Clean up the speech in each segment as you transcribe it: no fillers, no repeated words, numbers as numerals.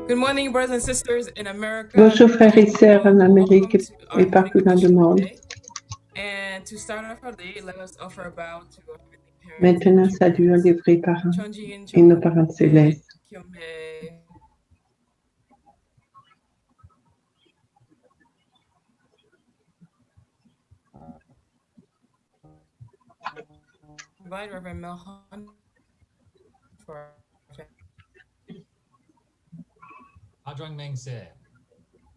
Good morning, brothers and sisters in America. Bonjour frères et sœurs en Amérique Welcome to our et partout morning dans le devotion monde. today. And to start off our day, let us offer a bow to our heavenly parents. Maintenant, saluons les vrais parents et nos parents célestes. Invite Reverend Melhan for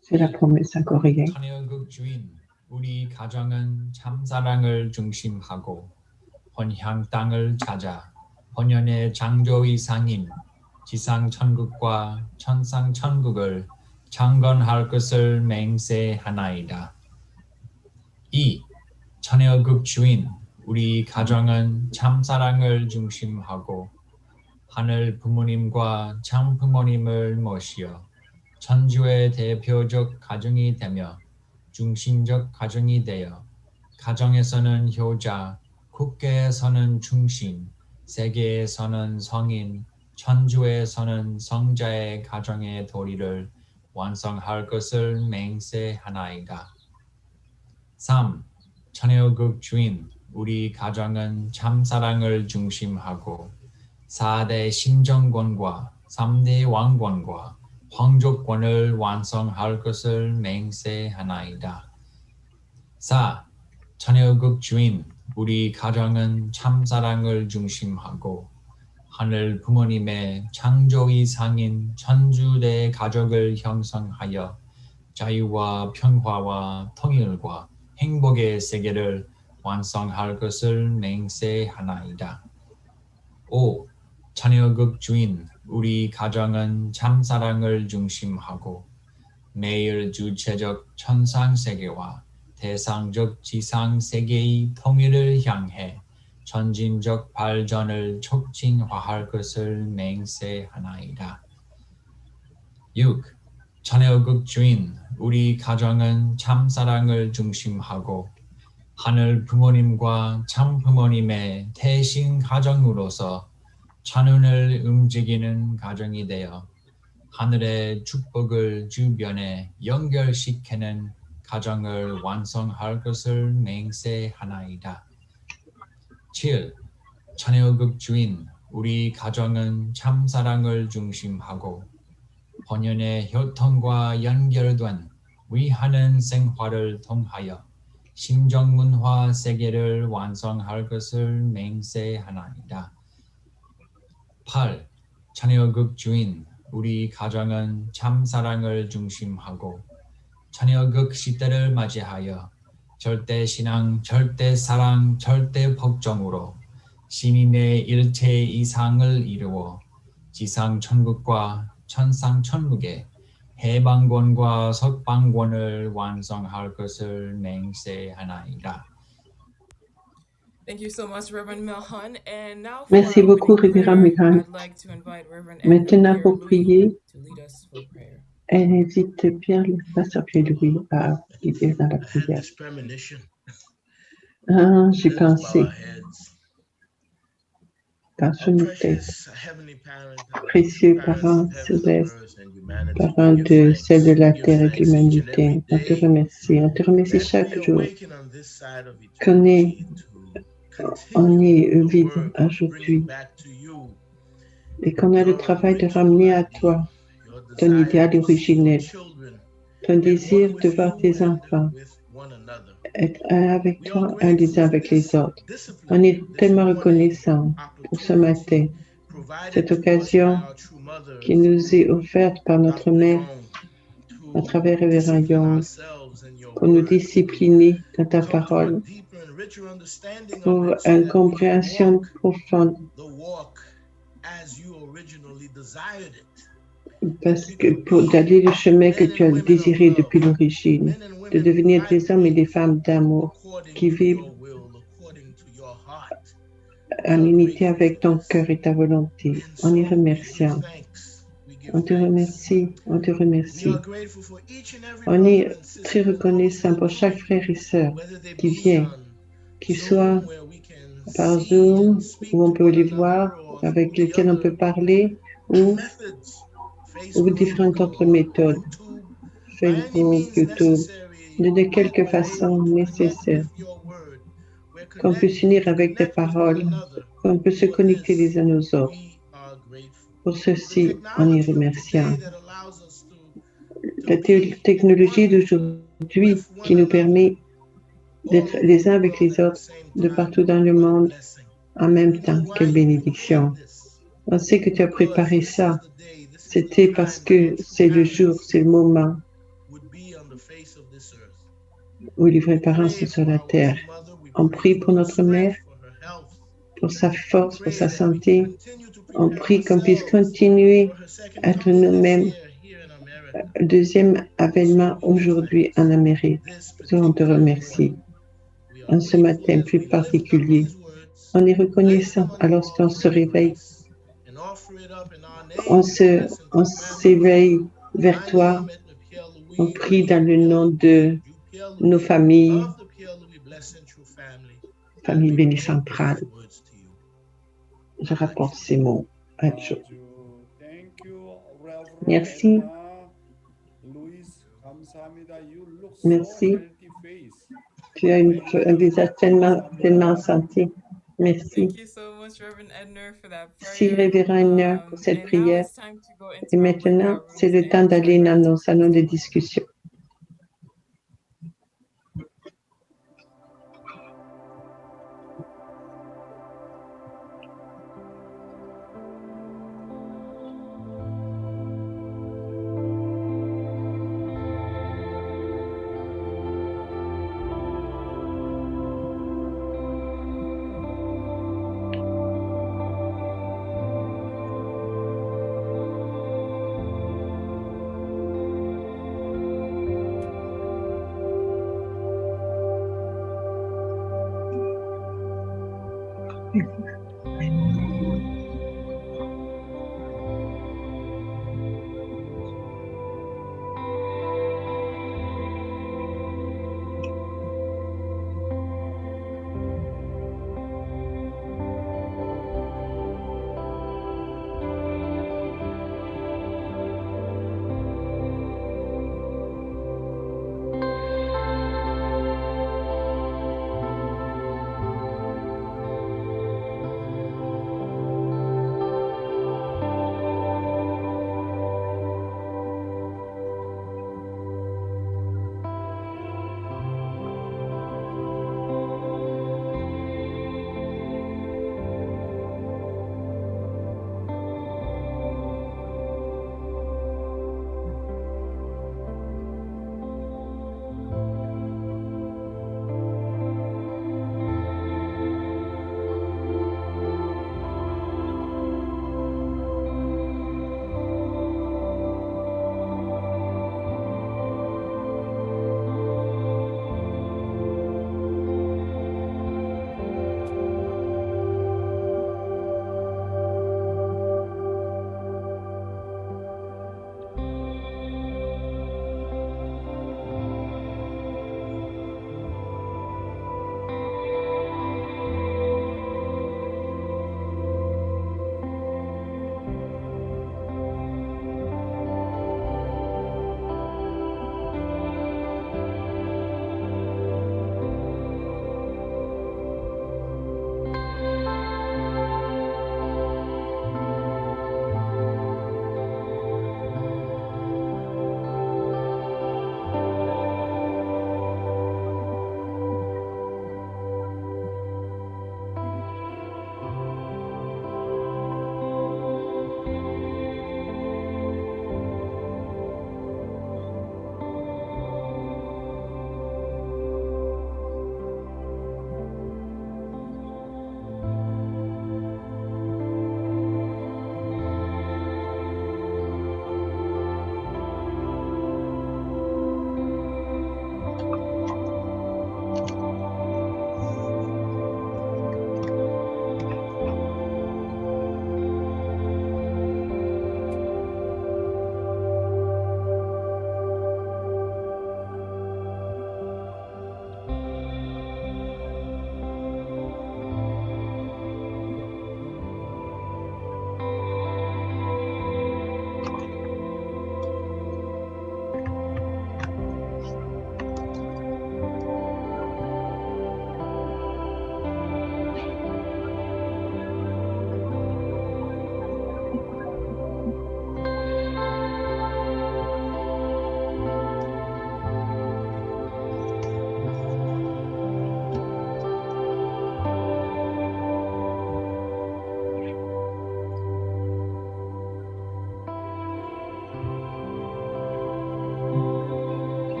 C'est la promesse en coréen. 천여국 주인, 우리 가정은 참사랑을 중심하고 번향 땅을 찾아 번연의 창조의 상인 지상 천국과 천상 천국을 창건할 것을 맹세하나이다. 2. 천여국 주인, 우리 가정은 참사랑을 중심하고 하늘 부모님과 참 부모님을 모시어 천주의 대표적 가정이 되며 중심적 가정이 되어 가정에서는 효자, 국계에서는 중심, 세계에서는 성인, 천주에서는 성자의 가정의 도리를 완성할 것을 맹세하나이다. 3. 천여국 주인, 우리 가정은 참사랑을 중심하고 4대 심정권과 3대 왕권과 황족권을 완성할 것을 맹세하나이다. 4. 천여국 주인, 우리 가정은 참사랑을 중심하고 하늘 부모님의 창조의 상인 천주대 가족을 형성하여 자유와 평화와 통일과 행복의 세계를 완성할 것을 맹세하나이다. 5. 천여국 주인, 우리 가정은 참사랑을 중심하고 매일 주체적 천상세계와 대상적 지상세계의 통일을 향해 전진적 발전을 촉진화할 것을 맹세하나이다. 6. 천여국 주인, 우리 가정은 참사랑을 중심하고 하늘 부모님과 참 부모님의 태신 가정으로서 천운을 움직이는 가정이 되어 하늘의 축복을 주변에 연결시키는 가정을 완성할 것을 맹세하나이다. 7. 천여국 주인, 우리 가정은 참사랑을 중심하고 본연의 혈통과 연결된 위하는 생활을 통하여 심정문화 세계를 완성할 것을 맹세하나이다. 8. 천여국 주인, 우리 가정은 참사랑을 중심하고 천여국 시대를 맞이하여 절대신앙, 절대사랑, 절대복종으로 시민의 일체 이상을 이루어 지상천국과 천상천국의 해방권과 석방권을 완성할 것을 맹세하나이다. Thank you so much, Reverend Melhan. And now for Merci our beaucoup, opening Révérend prayer, Melhan. I'd like to invite Reverend Maintenant, Edward pour Pierre-Louis prier, to lead us for prayer. elle invite Pierre, le pasteur Pierre-Louis à guider dans la I had prière. this premonition. J'y Let us bow pensais our heads. dans Our une tête. precious heavenly parents, our Précieux parents parents of heaven and célestes, earth and humanity, parents we give de thanks. celle de la We give terre et de thanks each and l'humanité, every on te day remercie. On te remercie that chaque we jour awaken on this side of qu'on est, eternity to on continue est the vivant work of aujourd'hui bringing back to you et qu'on a le your travail de original ramener à idea, toi your ton desire idéal to see your originel, children ton in désir one de with voir you tes and enfants with one another. être un avec We are toi, un les grateful uns for avec les this autres. On discipline, est this tellement morning reconnaissant pour ce matin, opportunity provided cette to us occasion by our true mother qui nous est offerte par notre Dr. mère Young à to travers Révérend discipline Young ourselves in your pour nous word, to discipliner dans ta come to a parole, deeper and richer understanding of pour it so une that we compréhension can profonde. walk the walk as you originally desired it. Parce que pour d'aller le chemin que Men tu as and women of désiré love, depuis l'origine, men and de women devenir des hommes et des vibrating femmes d'amour according qui to vivent your will, according to your heart. en unité avec ton cœur et ta volonté. And On est so we give remerciant. thanks. We give On te thanks. remercie. On te We remercie. are grateful for each and every On brother est and sister très and those reconnaissant who are pour chaque joining, frère et sœur whether they qui be vient, on qu'il soit Zoom where we can par see Zoom, and speak où on to peut one les voir, another, or avec through the lesquels on peut other parler, ou methods, ou différentes autres méthodes, Facebook, YouTube, de quelque façon nécessaire, qu'on peut s'unir avec des paroles, qu'on peut se connecter les uns aux autres. Pour ceci, en y remerciant. La technologie d'aujourd'hui qui nous permet d'être les uns avec les autres de partout dans le monde en même temps. Quelle bénédiction. On sait que tu as préparé ça. C'était parce que c'est le jour, c'est le moment où les vrais parents sont sur la terre. On prie pour notre mère, pour sa force, pour sa santé. On prie qu'on puisse continuer à être nous-mêmes. Deuxième avènement aujourd'hui en Amérique. On te remercie. En ce matin plus particulier, on est reconnaissant alors qu'on se réveille. On s'éveille vers toi. On prie dans le nom de nos familles, famille bénie centrale. Je rapporte ces mots à Joe. Merci. Merci. Tu as un visage tellement santé. Merci. Merci, Révérend Edner, pour cette prière. Et maintenant, c'est le temps d'aller dans nos salons de discussion.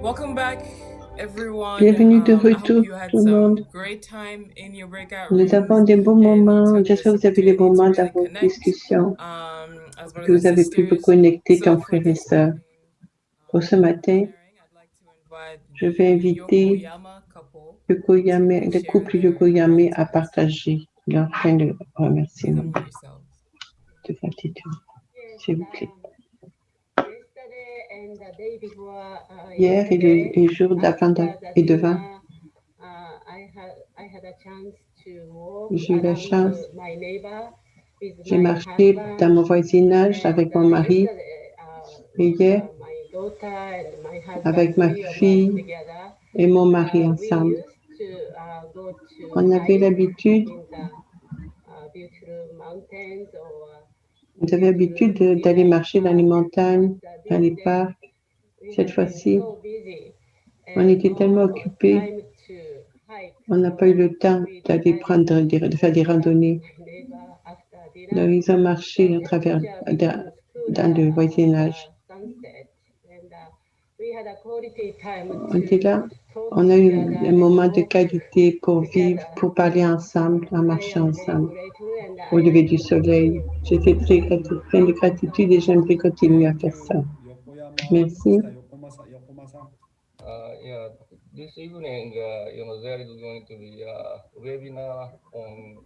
Welcome back, everyone. Bienvenue de I hope retour, you had tout le some monde. great time in your breakout Nous avons rooms des bons and you moments. took this J'espère que vous avez les bons opportunity to moments dans really vos connect discussions, as que brothers vous and avez pu vous sisters. connecter So comme for frères et this sœurs. morning, Pour ce matin, sharing, I'd like to invite je vais the inviter Yokoyama couple Yokoyame, to le share couple their Yokoyame à gratitudes. partager leur fin de Please remerciement, unmute yourselves. de gratitude, Yes, s'il vous plaît. yesterday and the day before Hier et yesterday, les jours d'avant after the et devant, dinner, I had a chance to walk j'ai eu la around chance, my neighbor with j'ai my marché dans husband. mon voisinage avec mon mari Yesterday, et hier my daughter and my husband, avec ma three of us fille together, et mon mari we ensemble. used to go to On avait hike l'habitude, in the beautiful mountains or on avait l'habitude d'aller marcher dans les montagnes, dans les parcs. Cette fois-ci, on était tellement occupés, on n'a pas eu le temps d'aller prendre, de faire des randonnées. Donc, ils ont marché à travers, dans le voisinage. On était là, on a eu un moment de qualité pour vivre, pour parler ensemble, en marchant ensemble, au lever du soleil. J'étais très plein de gratitude et j'aimerais continuer à faire ça. Merci. Yeah, this evening, there is going to be a webinar on,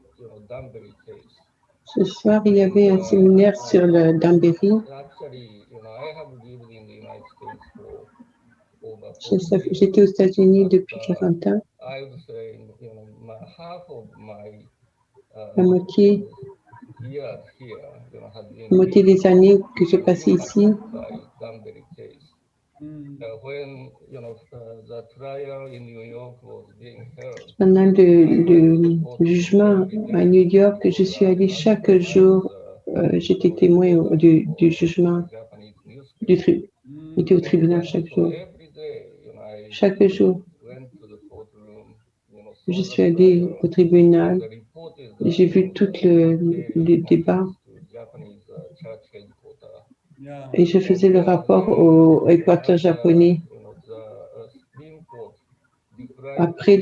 Danbury case. Ce soir, il y avait un séminaire sur le Danbury. Actually, I have lived in the United States for over 40 years. J'étais aux États-Unis depuis 40 ans. I would say, half of my La moitié, years here, has been la moitié des années que j'ai passées ici, by Danbury case. When the trial in New York was being held, pendant le jugement à New York, je suis allée chaque jour, j'étais témoin du jugement, j'étais au tribunal chaque jour. Chaque jour, je suis allée au tribunal, j'ai vu tout le débat et je faisais le rapport au Équateur japonais. Après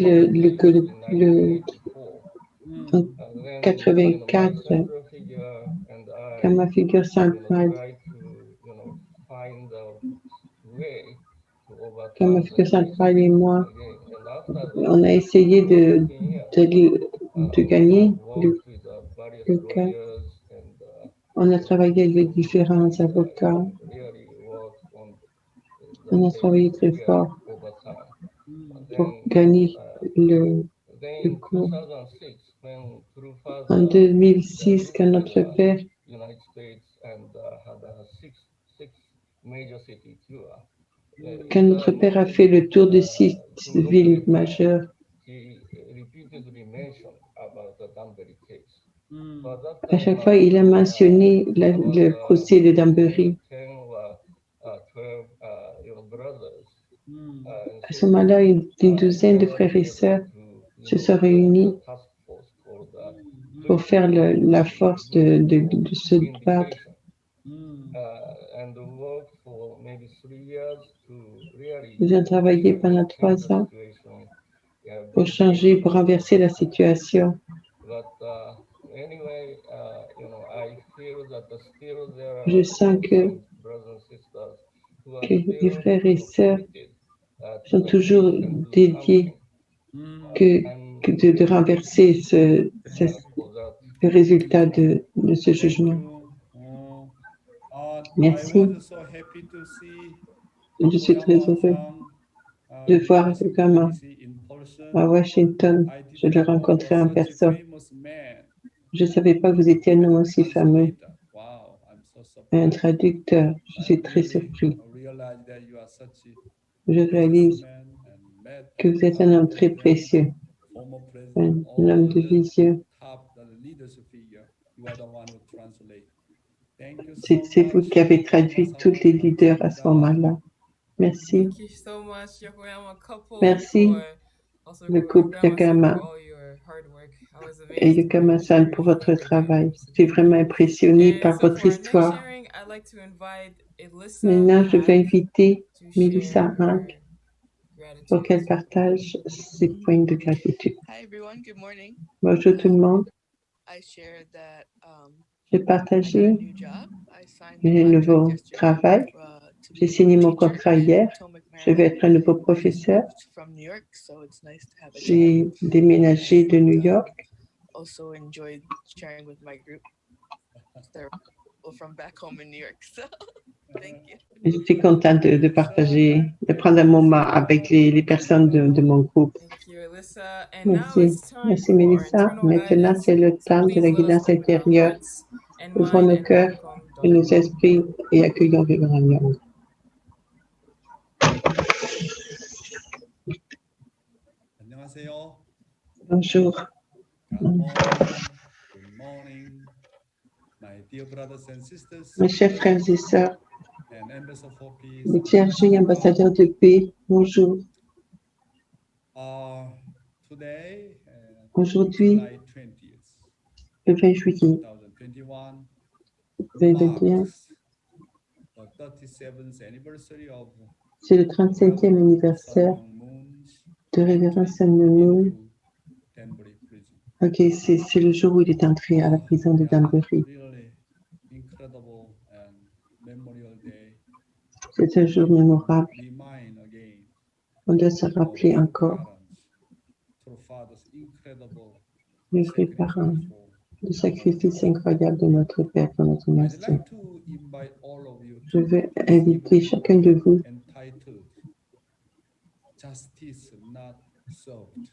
en 84, quand ma figure centrale, quand ma figure centrale et moi, on a essayé de gagner le cas. On a travaillé avec différents avocats. On a travaillé très fort pour gagner le cours. En 2006, quand notre père a fait le tour de 6 villes majeures, à chaque fois, il a mentionné le procès de Danbury. À ce moment-là, une douzaine de frères et sœurs se sont réunis pour faire la force de se battre. Ils ont travaillé pendant 3 ans pour changer, pour renverser la situation. Je sens que les frères et sœurs sont toujours dédiés de renverser le résultat de ce jugement. Merci. Je suis très heureux de voir comment à Washington, je l'ai rencontré en personne. Je ne savais pas que vous étiez un homme aussi fameux, un traducteur. Je suis très surpris. Je réalise que vous êtes un homme très précieux, un homme de vision. C'est vous qui avez traduit tous les leaders à ce moment-là. Merci. Thank you so much, Yokoyama couple, Merci, also le couple Yokoyama-san, Yakama for all your hard work. I was et amazed Yakama-san pour votre travail. J'étais vraiment impressionné par So votre for our next histoire. sharing, I'd like to invite Elissa Maintenant, je vais Hack inviter to Melissa share Hank pour qu'elle partage ses points de gratitude. Bonjour tout le monde. J'ai partagé mon nouveau travail. J'ai signé mon contrat hier. Je vais être un nouveau professeur. J'ai déménagé de New York. Je suis contente de partager, de prendre un moment avec les personnes de mon groupe. Merci. Merci, Mélissa. Maintenant, c'est le temps de la guidance intérieure. Ouvrons nos cœurs et nos esprits et accueillons Révérend Young. 안녕하세요. Bonjour. Good morning, my dear brothers and sisters, Mes chers frères et sœurs, and ambassador for peace. les clergés et ambassadeurs de paix, bonjour. Today, Aujourd'hui, July 20th, le 20 juillet 2021, marks the 37th anniversary of c'est le 35e anniversaire de Révérend Samuel Moon. Danbury Prison. Ok, c'est le jour où il est entré à la prison de Danbury. Really incredible and memorial day. C'est un jour mémorable. Remind again On doit se rappeler encore through Father's incredible les vrais parents, sacrifice. le sacrifice incroyable de notre Père pour notre I'd nation. like to invite all of you Je to veux inviter chacun de vous entitled Justice Not Served.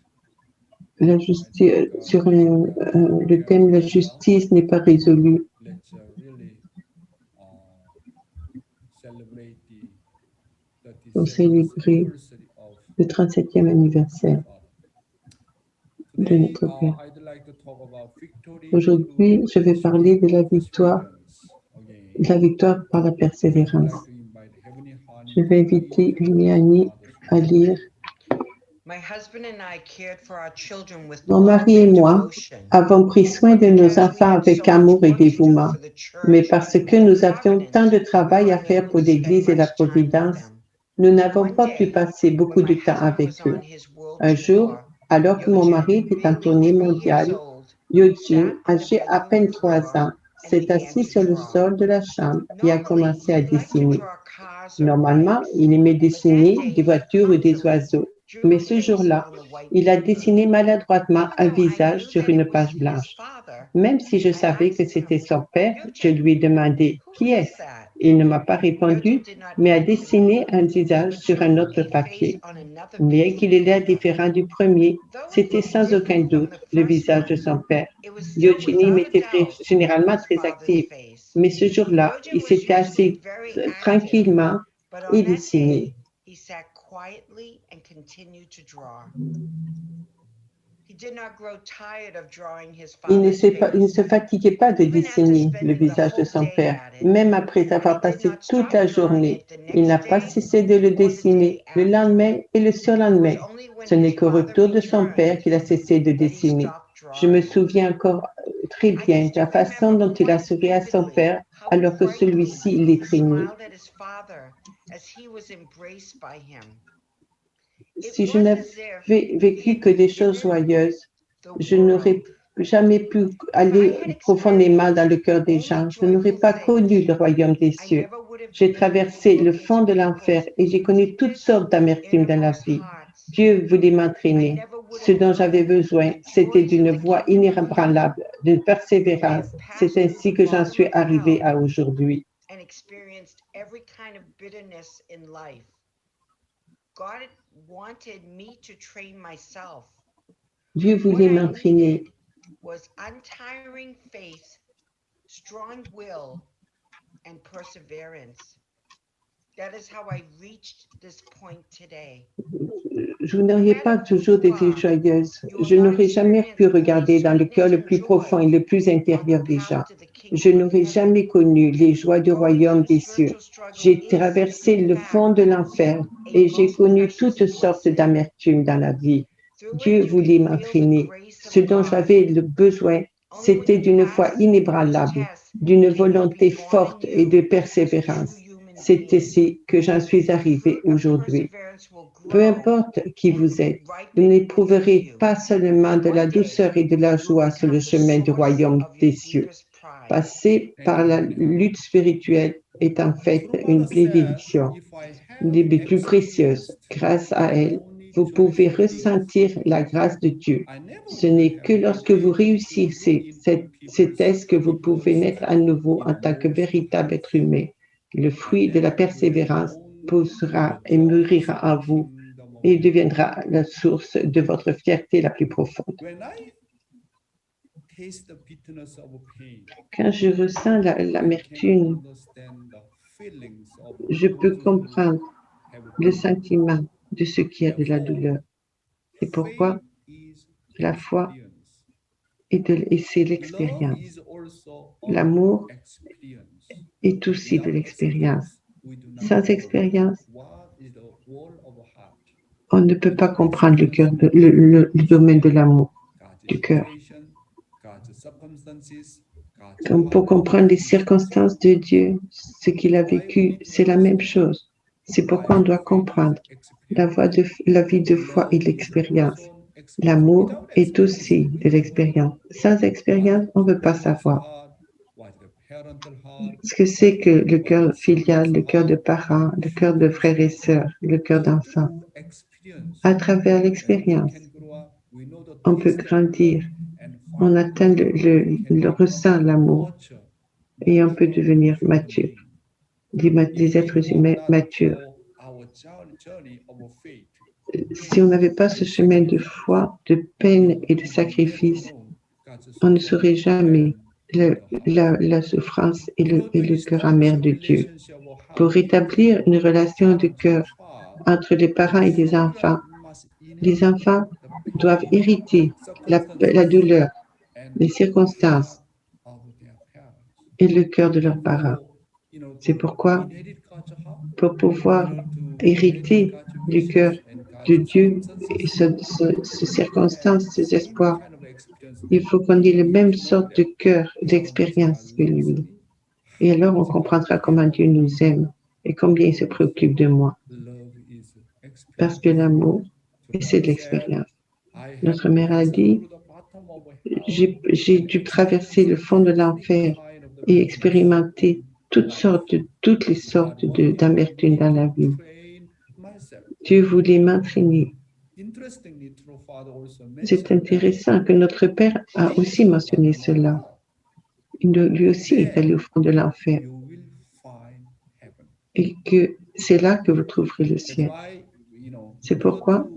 la justice, sur le thème la justice n'est pas résolue. Let's really celebrate the Pour 37th célébrer anniversary of le 37e anniversaire de Today, notre Père. I'd like to talk about victory Aujourd'hui, je vais parler de la victoire, again. de la victoire par la I'd persévérance. like to invite Heavenly Honey Je vais inviter Liani à lire. Mon mari et moi avons pris soin de nos enfants avec amour et dévouement, mais parce que nous avions tant de travail à faire pour l'Église et la Providence, nous n'avons pas pu passer beaucoup de temps avec eux. Un jour, alors que mon mari était en tournée mondiale, Eugene, âgé à peine 3 ans, s'est assis sur le sol de la chambre et a commencé à dessiner. Normalement, il aimait dessiner des voitures ou des oiseaux, mais ce jour-là, il a dessiné maladroitement un visage sur une page blanche. Même si je savais que c'était son père, je lui ai demandé « Qui est-ce » Il ne m'a pas répondu, mais a dessiné un visage sur un autre papier. Bien qu'il ait l'air différent du premier, c'était sans aucun doute le visage de son père. Eugenie était généralement très actif, mais ce jour-là, il s'était assis tranquillement et dessiné. Il ne se fatiguait pas de dessiner le visage de son père, même après avoir passé toute la journée. Il n'a pas cessé de le dessiner le lendemain et le surlendemain. Ce n'est qu'au retour de son père qu'il a cessé de dessiner. Je me souviens encore très bien de la façon dont il a souri à son père alors que celui-ci l'étreignait. Si je n'avais vécu que des choses joyeuses, je n'aurais jamais pu aller profondément dans le cœur des gens. Je n'aurais pas connu le royaume des cieux. J'ai traversé le fond de l'enfer et j'ai connu toutes sortes d'amertume dans la vie. Dieu voulait m'entraîner. Ce dont j'avais besoin, c'était d'une voix inébranlable, d'une persévérance. C'est ainsi que j'en suis arrivée à aujourd'hui. Dieu voulait m'entraîner. Je n'aurais pas toujours des vies joyeuses. Je n'aurais jamais pu regarder dans le cœur le plus profond et le plus intérieur des gens. Je n'aurais jamais connu les joies du royaume des cieux. J'ai traversé le fond de l'enfer et j'ai connu toutes sortes d'amertumes dans la vie. Dieu voulait m'entraîner. Ce dont j'avais le besoin, c'était d'une foi inébranlable, d'une volonté forte et de persévérance. c'est ici que j'en suis arrivé aujourd'hui. Peu importe qui vous êtes, vous n'éprouverez pas seulement de la douceur et de la joie sur le chemin du royaume des cieux. Passer par la lutte spirituelle est en fait une bénédiction, des plus précieuses. Grâce à elle, vous pouvez ressentir la grâce de Dieu. Ce n'est que lorsque vous réussissez ces tests que vous pouvez naître à nouveau en tant que véritable être humain. Le fruit de la persévérance poussera et mûrira en vous et deviendra la source de votre fierté la plus profonde. Quand je ressens l'amertume, je peux comprendre le sentiment de ce qui a de la douleur. C'est pourquoi la foi et c'est l'expérience. L'amour est aussi de l'expérience. Sans expérience, on ne peut pas comprendre le domaine de l'amour, du cœur. Donc, pour comprendre les circonstances de Dieu, ce qu'il a vécu, c'est la même chose. C'est pourquoi on doit comprendre la vie de foi et de l'expérience. L'amour est aussi de l'expérience. Sans expérience, on ne peut pas savoir ce que c'est que le cœur filial, le cœur de parents, le cœur de frères et sœurs, le cœur d'enfants. À travers l'expérience, on peut grandir, on atteint le ressent l'amour et on peut devenir mature, des êtres humains matures. Si on n'avait pas ce chemin de foi, de peine et de sacrifice, on ne saurait jamais la souffrance et le cœur amer de Dieu. Pour rétablir une relation de cœur entre les parents et les enfants doivent hériter la douleur, les circonstances et le cœur de leurs parents. C'est pourquoi, pour pouvoir hériter du cœur de Dieu et ces circonstances, ces espoirs, il faut qu'on ait la même sorte de cœur, d'expérience que lui. Et alors on comprendra comment Dieu nous aime et combien il se préoccupe de moi. Parce que l'amour, c'est de l'expérience. Notre mère a dit, j'ai dû traverser le fond de l'enfer et expérimenter toutes les sortes d'amertume dans la vie. Dieu voulait m'entraîner. C'est intéressant que notre Père a aussi mentionné cela. Lui aussi est allé au fond de l'enfer. Et que c'est là que vous trouverez le ciel. C'est pourquoi,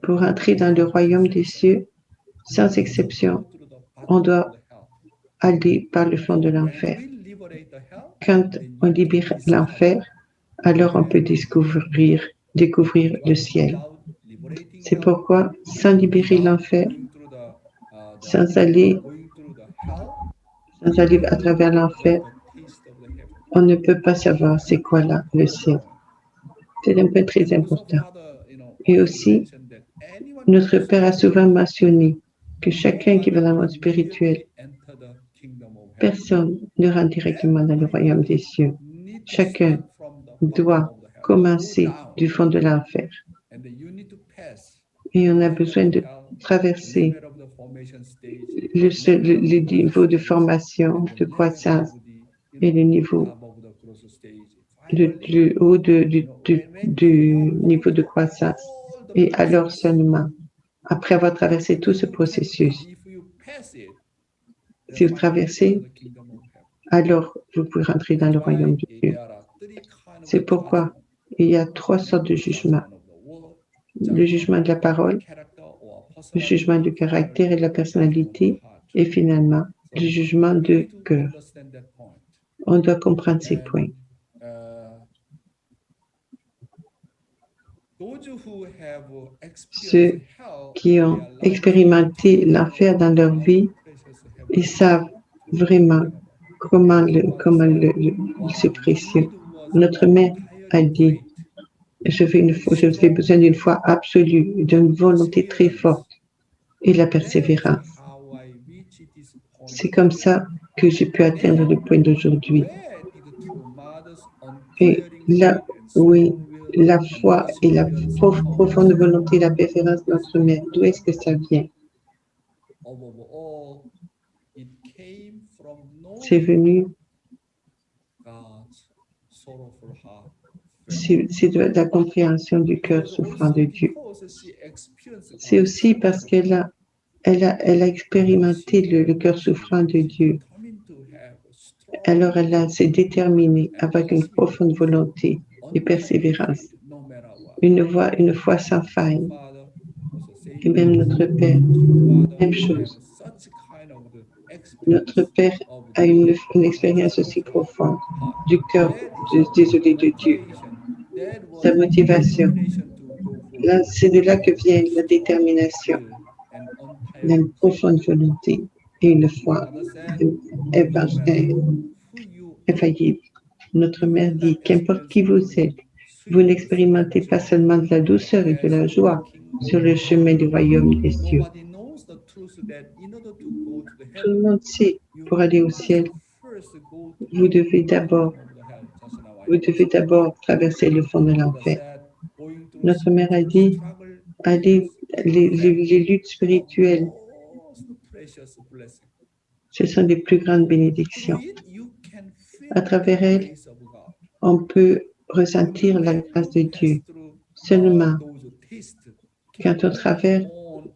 pour entrer dans le royaume des cieux, sans exception, on doit aller par le fond de l'enfer. Quand on libère l'enfer, alors on peut découvrir le ciel. C'est pourquoi, sans libérer l'enfer, sans aller à travers l'enfer, on ne peut pas savoir c'est quoi là, le ciel. C'est un peu très important. Et aussi, notre Père a souvent mentionné que chacun qui va dans le monde spirituel, personne ne rentre directement dans le royaume des cieux. Chacun doit commencer du fond de l'enfer. Et on a besoin de traverser le niveau de formation, de croissance et le niveau le haut du niveau de croissance. Et alors seulement, après avoir traversé tout ce processus, si vous traversez, alors vous pouvez rentrer dans le royaume de Dieu. C'est pourquoi il y a 3 sortes de jugements. Le jugement de la parole, le jugement du caractère et de la personnalité, et finalement, le jugement de cœur. On doit comprendre ces points. Ceux qui ont expérimenté l'enfer dans leur vie, ils savent vraiment comment c'est précieux. Notre mère a dit, j'ai besoin d'une foi absolue, d'une volonté très forte et de la persévérance. C'est comme ça que j'ai pu atteindre le point d'aujourd'hui. Et là où est la foi et la profonde volonté, la préférence de notre mère, d'où est-ce que ça vient? Above all, it came from C'est knowing venu, God's sorrowful heart. c'est de la compréhension du cœur souffrant de Dieu. C'est aussi parce elle a expérimenté le cœur souffrant de Dieu. Alors elle s'est déterminée avec une profonde volonté et persévérance, une foi sans faille. Et même notre Père, même chose. Notre Père a une expérience aussi profonde du cœur désolé de Dieu, sa motivation. Là, c'est de là que vient la détermination, une profonde volonté et une foi infaillible. Notre mère dit, qu'importe qui vous êtes, vous n'expérimentez pas seulement de la douceur et de la joie sur le chemin du royaume des cieux. Tout le monde sait, pour aller au ciel, vous devez d'abord traverser le fond de l'enfer. Notre mère a dit, allez, les luttes spirituelles, ce sont les plus grandes bénédictions. À travers elles, on peut ressentir la grâce de Dieu. Seulement, quand on traverse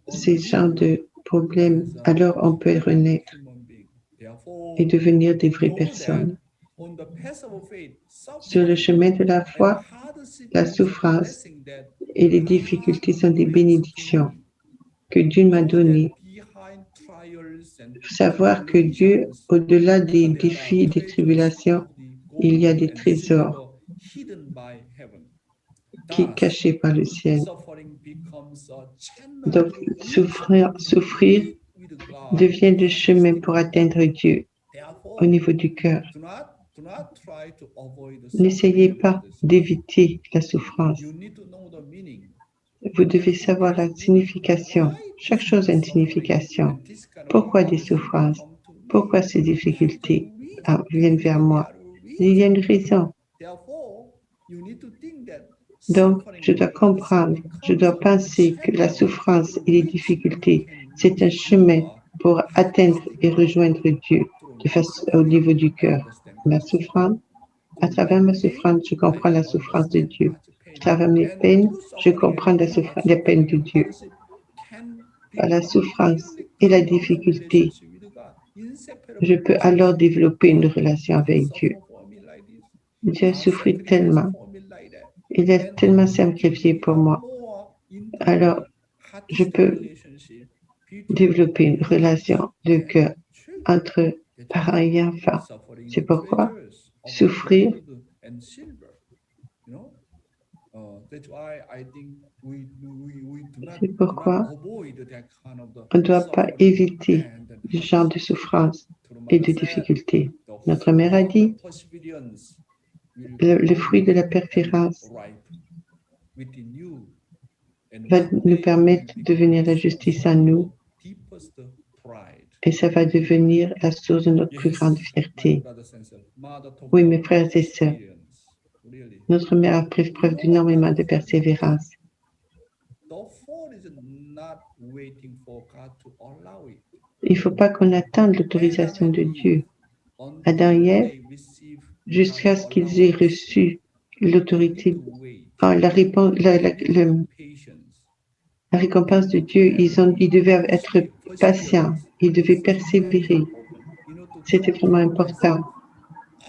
ces genres de problèmes, alors on peut renaître et devenir des vraies personnes. Sur le chemin de la foi, la souffrance et les difficultés sont des bénédictions que Dieu m'a données. Il faut savoir que Dieu, au-delà des défis et des tribulations, il y a des trésors qui sont cachés par le ciel. Donc, souffrir devient le chemin pour atteindre Dieu au niveau du cœur. N'essayez pas d'éviter la souffrance. Vous devez savoir la signification. Chaque chose a une signification. Pourquoi des souffrances? Pourquoi ces difficultés viennent vers moi? Il y a une raison. Donc, je dois comprendre, je dois penser que la souffrance et les difficultés, c'est un chemin pour atteindre et rejoindre Dieu au niveau du cœur. Ma souffrance, à travers ma souffrance, je comprends la souffrance de Dieu. À travers mes peines, je comprends les peines de Dieu. Par la souffrance et la difficulté, je peux alors développer une relation avec Dieu. Dieu a souffert tellement. Il a tellement sacrifié pour moi. Alors, je peux développer une relation de cœur entre parents et enfants. C'est pourquoi souffrir, c'est pourquoi on ne doit pas éviter ce genre de souffrance et de difficultés. Notre mère a dit, le fruit de la persévérance va nous permettre de devenir la justice en nous et ça va devenir la source de notre plus grande fierté. Oui, mes frères et sœurs, notre mère a fait preuve d'énormément de persévérance. Il ne faut pas qu'on attende l'autorisation de Dieu. Adam et Ève, jusqu'à ce qu'ils aient reçu l'autorité, la récompense de Dieu, ils devaient être patients, ils devaient persévérer. C'était vraiment important.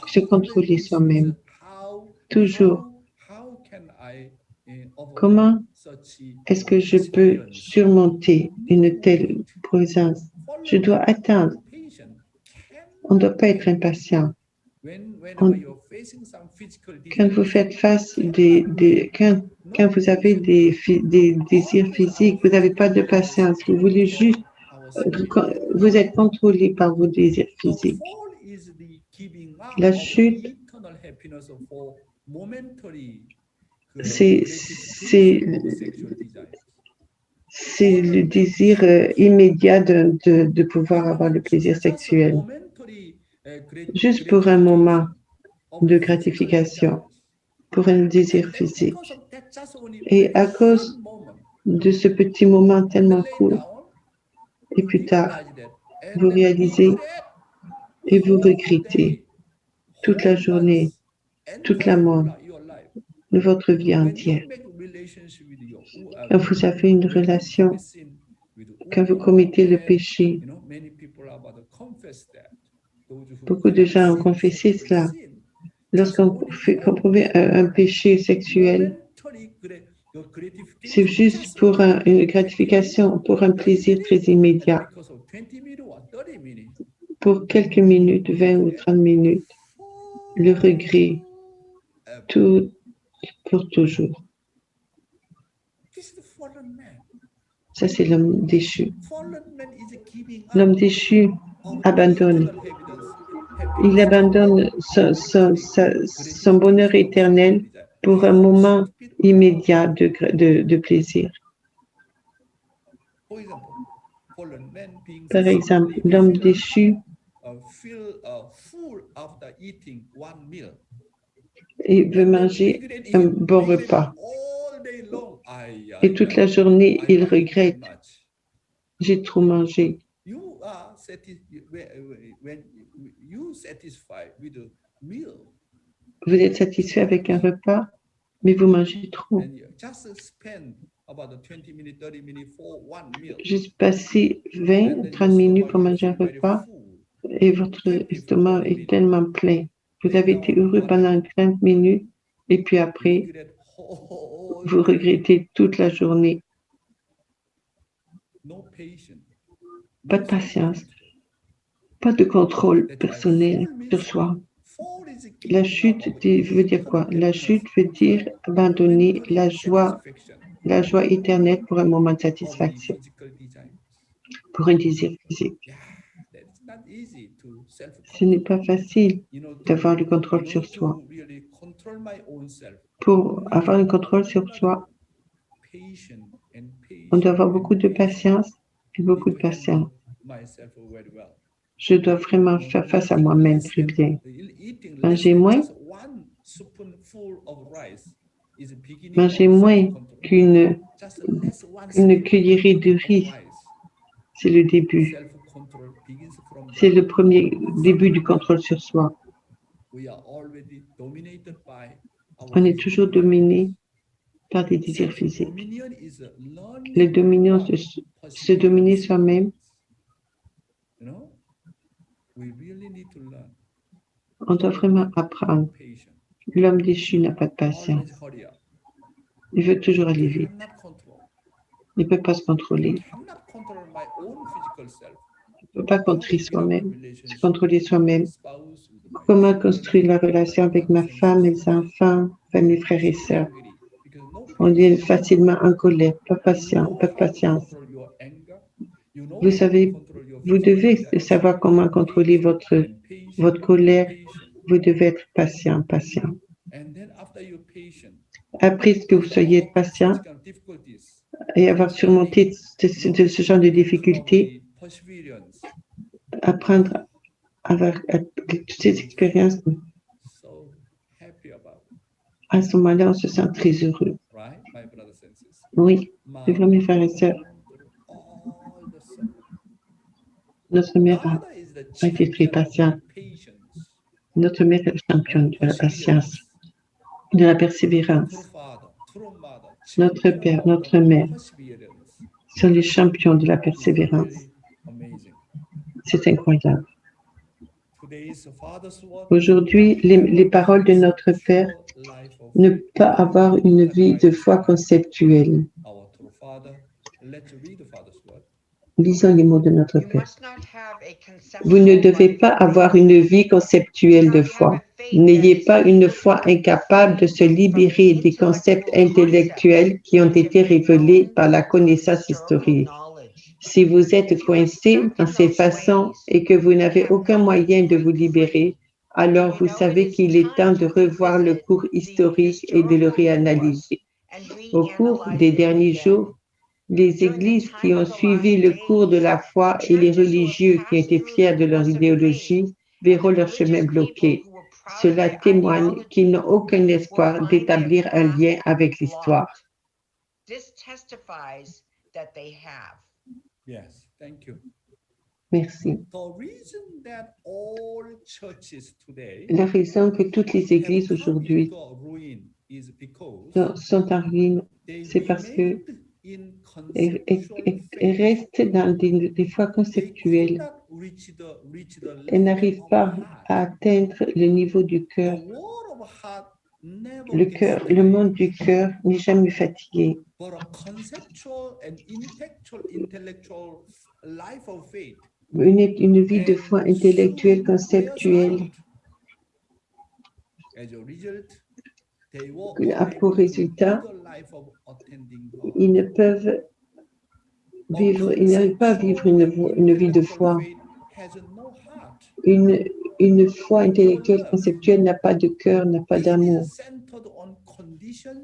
Se contrôler soi-même. Toujours. Comment est-ce que je peux surmonter une telle présence? Je dois attendre. On ne doit pas être impatient. Quand vous faites face quand vous avez des désirs physiques, vous n'avez pas de patience. Vous voulez juste, vous êtes contrôlé par vos désirs physiques. La chute, c'est le désir immédiat de pouvoir avoir le plaisir sexuel. Juste pour un moment de gratification. pour un désir And then physique. because of that, just only Et à very cause short moment, de ce petit moment and tellement then court, later on, et you plus tard, realize that, and vous then réalisez regret et vous whole regrettez day, toute la whole journée, month, toute la entire mois, your life. de votre vie When entière. you make a relationship with your Quand whoever, vous avez une when you relation, commit sin with quand vous whoever, commettez le and, péché, you know, many people are about to confess that. Those who beaucoup de commit gens ont sin, confessé sexual cela. sin, just Lorsqu'on only for commet un péché sexuel, momentary your c'est gratification, juste just pour only une 20 gratification, minutes, pour un 30 plaisir très minutes, and immédiat, because of 20 minutes or 30 minutes, pour quelques minutes, 20 ou 30 minutes, le regret, forever. tout pour toujours. This is the fallen man. Ça, c'est l'homme déchu. Fallen man is giving up L'homme déchu our abandonne. eternal happiness, Il abandonne son bonheur éternel pour un moment immédiat de plaisir. For example, fallen man being Par exemple, simply l'homme feel, déchu, feel full after eating one meal. il veut And then manger regret un it, bon regret repas. all day long. Et toute la journée, il I ate regrette. too much. J'ai trop mangé. You are when you satisfied with a meal, Vous êtes satisfait avec un repas, mais vous mangez trop. and you just spend about 20 minutes, 30 minutes for one meal. Juste passer And 20, then 30 your minutes stomach pour will manger un feel very repas full. et votre estomac est tellement plein. Vous avez été heureux pendant 30 minutes et puis après, Regret whole vous day. regrettez toute la journée. No patience. Pas de patience, pas de contrôle personnel sur soi. Fall is La giving chute up veut dire quoi? La chute veut dire abandonner la joie éternelle pour un moment de satisfaction, pour un désir physique. Ce n'est pas facile d'avoir le contrôle sur soi. Pour avoir le contrôle sur soi, on doit avoir beaucoup de patience et beaucoup de patience. Je dois vraiment faire face à moi-même très bien. Manger moins qu'une cuillerée de riz, c'est le début. C'est le premier début du contrôle sur soi. On est toujours dominé par des désirs physiques. La dominance de se dominer soi-même, on doit vraiment apprendre. L'homme déchu n'a pas de patience. Il veut toujours aller vite. Il ne peut pas se contrôler. Il ne peut pas se contrôler soi-même. Comment construire la relation avec ma femme, mes enfants, mes frères et sœurs? On devient facilement en colère, pas patient, pas de patience. Vous savez, vous devez savoir comment contrôler votre colère. Vous devez être patient. Après que vous soyez patient et avoir surmonté ce genre de difficultés, apprendre à avoir toutes ces expériences, à ce moment-là, on se sent très heureux. Oui, c'est vrai, mes frères et sœurs. Notre mère a été très patiente. Notre mère est championne de la patience, de la persévérance. Notre père, notre mère sont les champions de la persévérance. C'est incroyable. Aujourd'hui, les paroles de notre Père, ne pas avoir une vie de foi conceptuelle. Lisons les mots de notre Père. Vous ne devez pas avoir une vie conceptuelle de foi. N'ayez pas une foi incapable de se libérer des concepts intellectuels qui ont été révélés par la connaissance historique. Si vous êtes coincé dans ces façons et que vous n'avez aucun moyen de vous libérer, alors vous savez qu'il est temps de revoir le cours historique et de le réanalyser. Au cours des derniers jours, les églises qui ont suivi le cours de la foi et les religieux qui étaient fiers de leur idéologie verront leur chemin bloqué. Cela témoigne qu'ils n'ont aucun espoir d'établir un lien avec l'histoire. This testifies that they have. Yes, thank you. Merci. The reason that all churches today La raison que toutes les églises have come aujourd'hui into a ruin is because sont en ruine, they c'est parce que remained in elles conceptual faith. restent dans des foi They could conceptuelles. not reach the Elles level n'arrivent of pas heart. à atteindre le niveau du The cœur. war of heart never Le gets cœur, le tired, monde du cœur n'est jamais fatigué. but a conceptual and intellectual life of faith. Une vie de And foi intellectuelle, soon conceptuelle, wears out. As a result, they were a unable pour to résultat, live the life of attending God. ils ne peuvent vivre, ils n'arrivent pas à vivre une vie de foi. Une foi intellectuelle, conceptuelle n'a pas de cœur, n'a pas d'amour.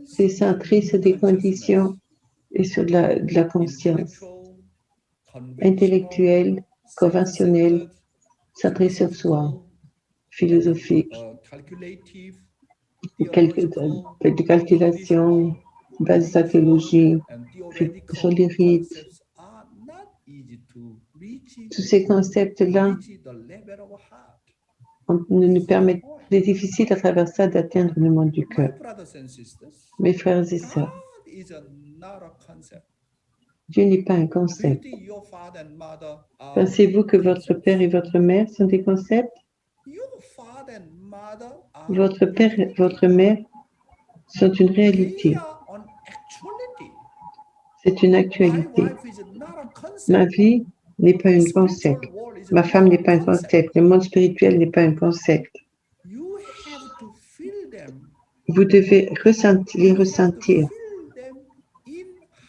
C'est centré sur des conditions et sur de la conscience intellectuelle, conventionnelle, centrée sur soi, philosophique, de calculation, base de la théologie, sur les rites. Tous ces concepts-là nous permettent, c'est difficile à travers ça d'atteindre le monde du cœur. Mes frères et sœurs, Dieu n'est pas un concept. Pensez-vous que votre père et votre mère sont des concepts? Votre père et votre mère sont une réalité. C'est une actualité. Ma vie n'est pas un concept. Ma femme n'est pas un concept. Le monde spirituel n'est pas un concept. Vous devez les ressentir.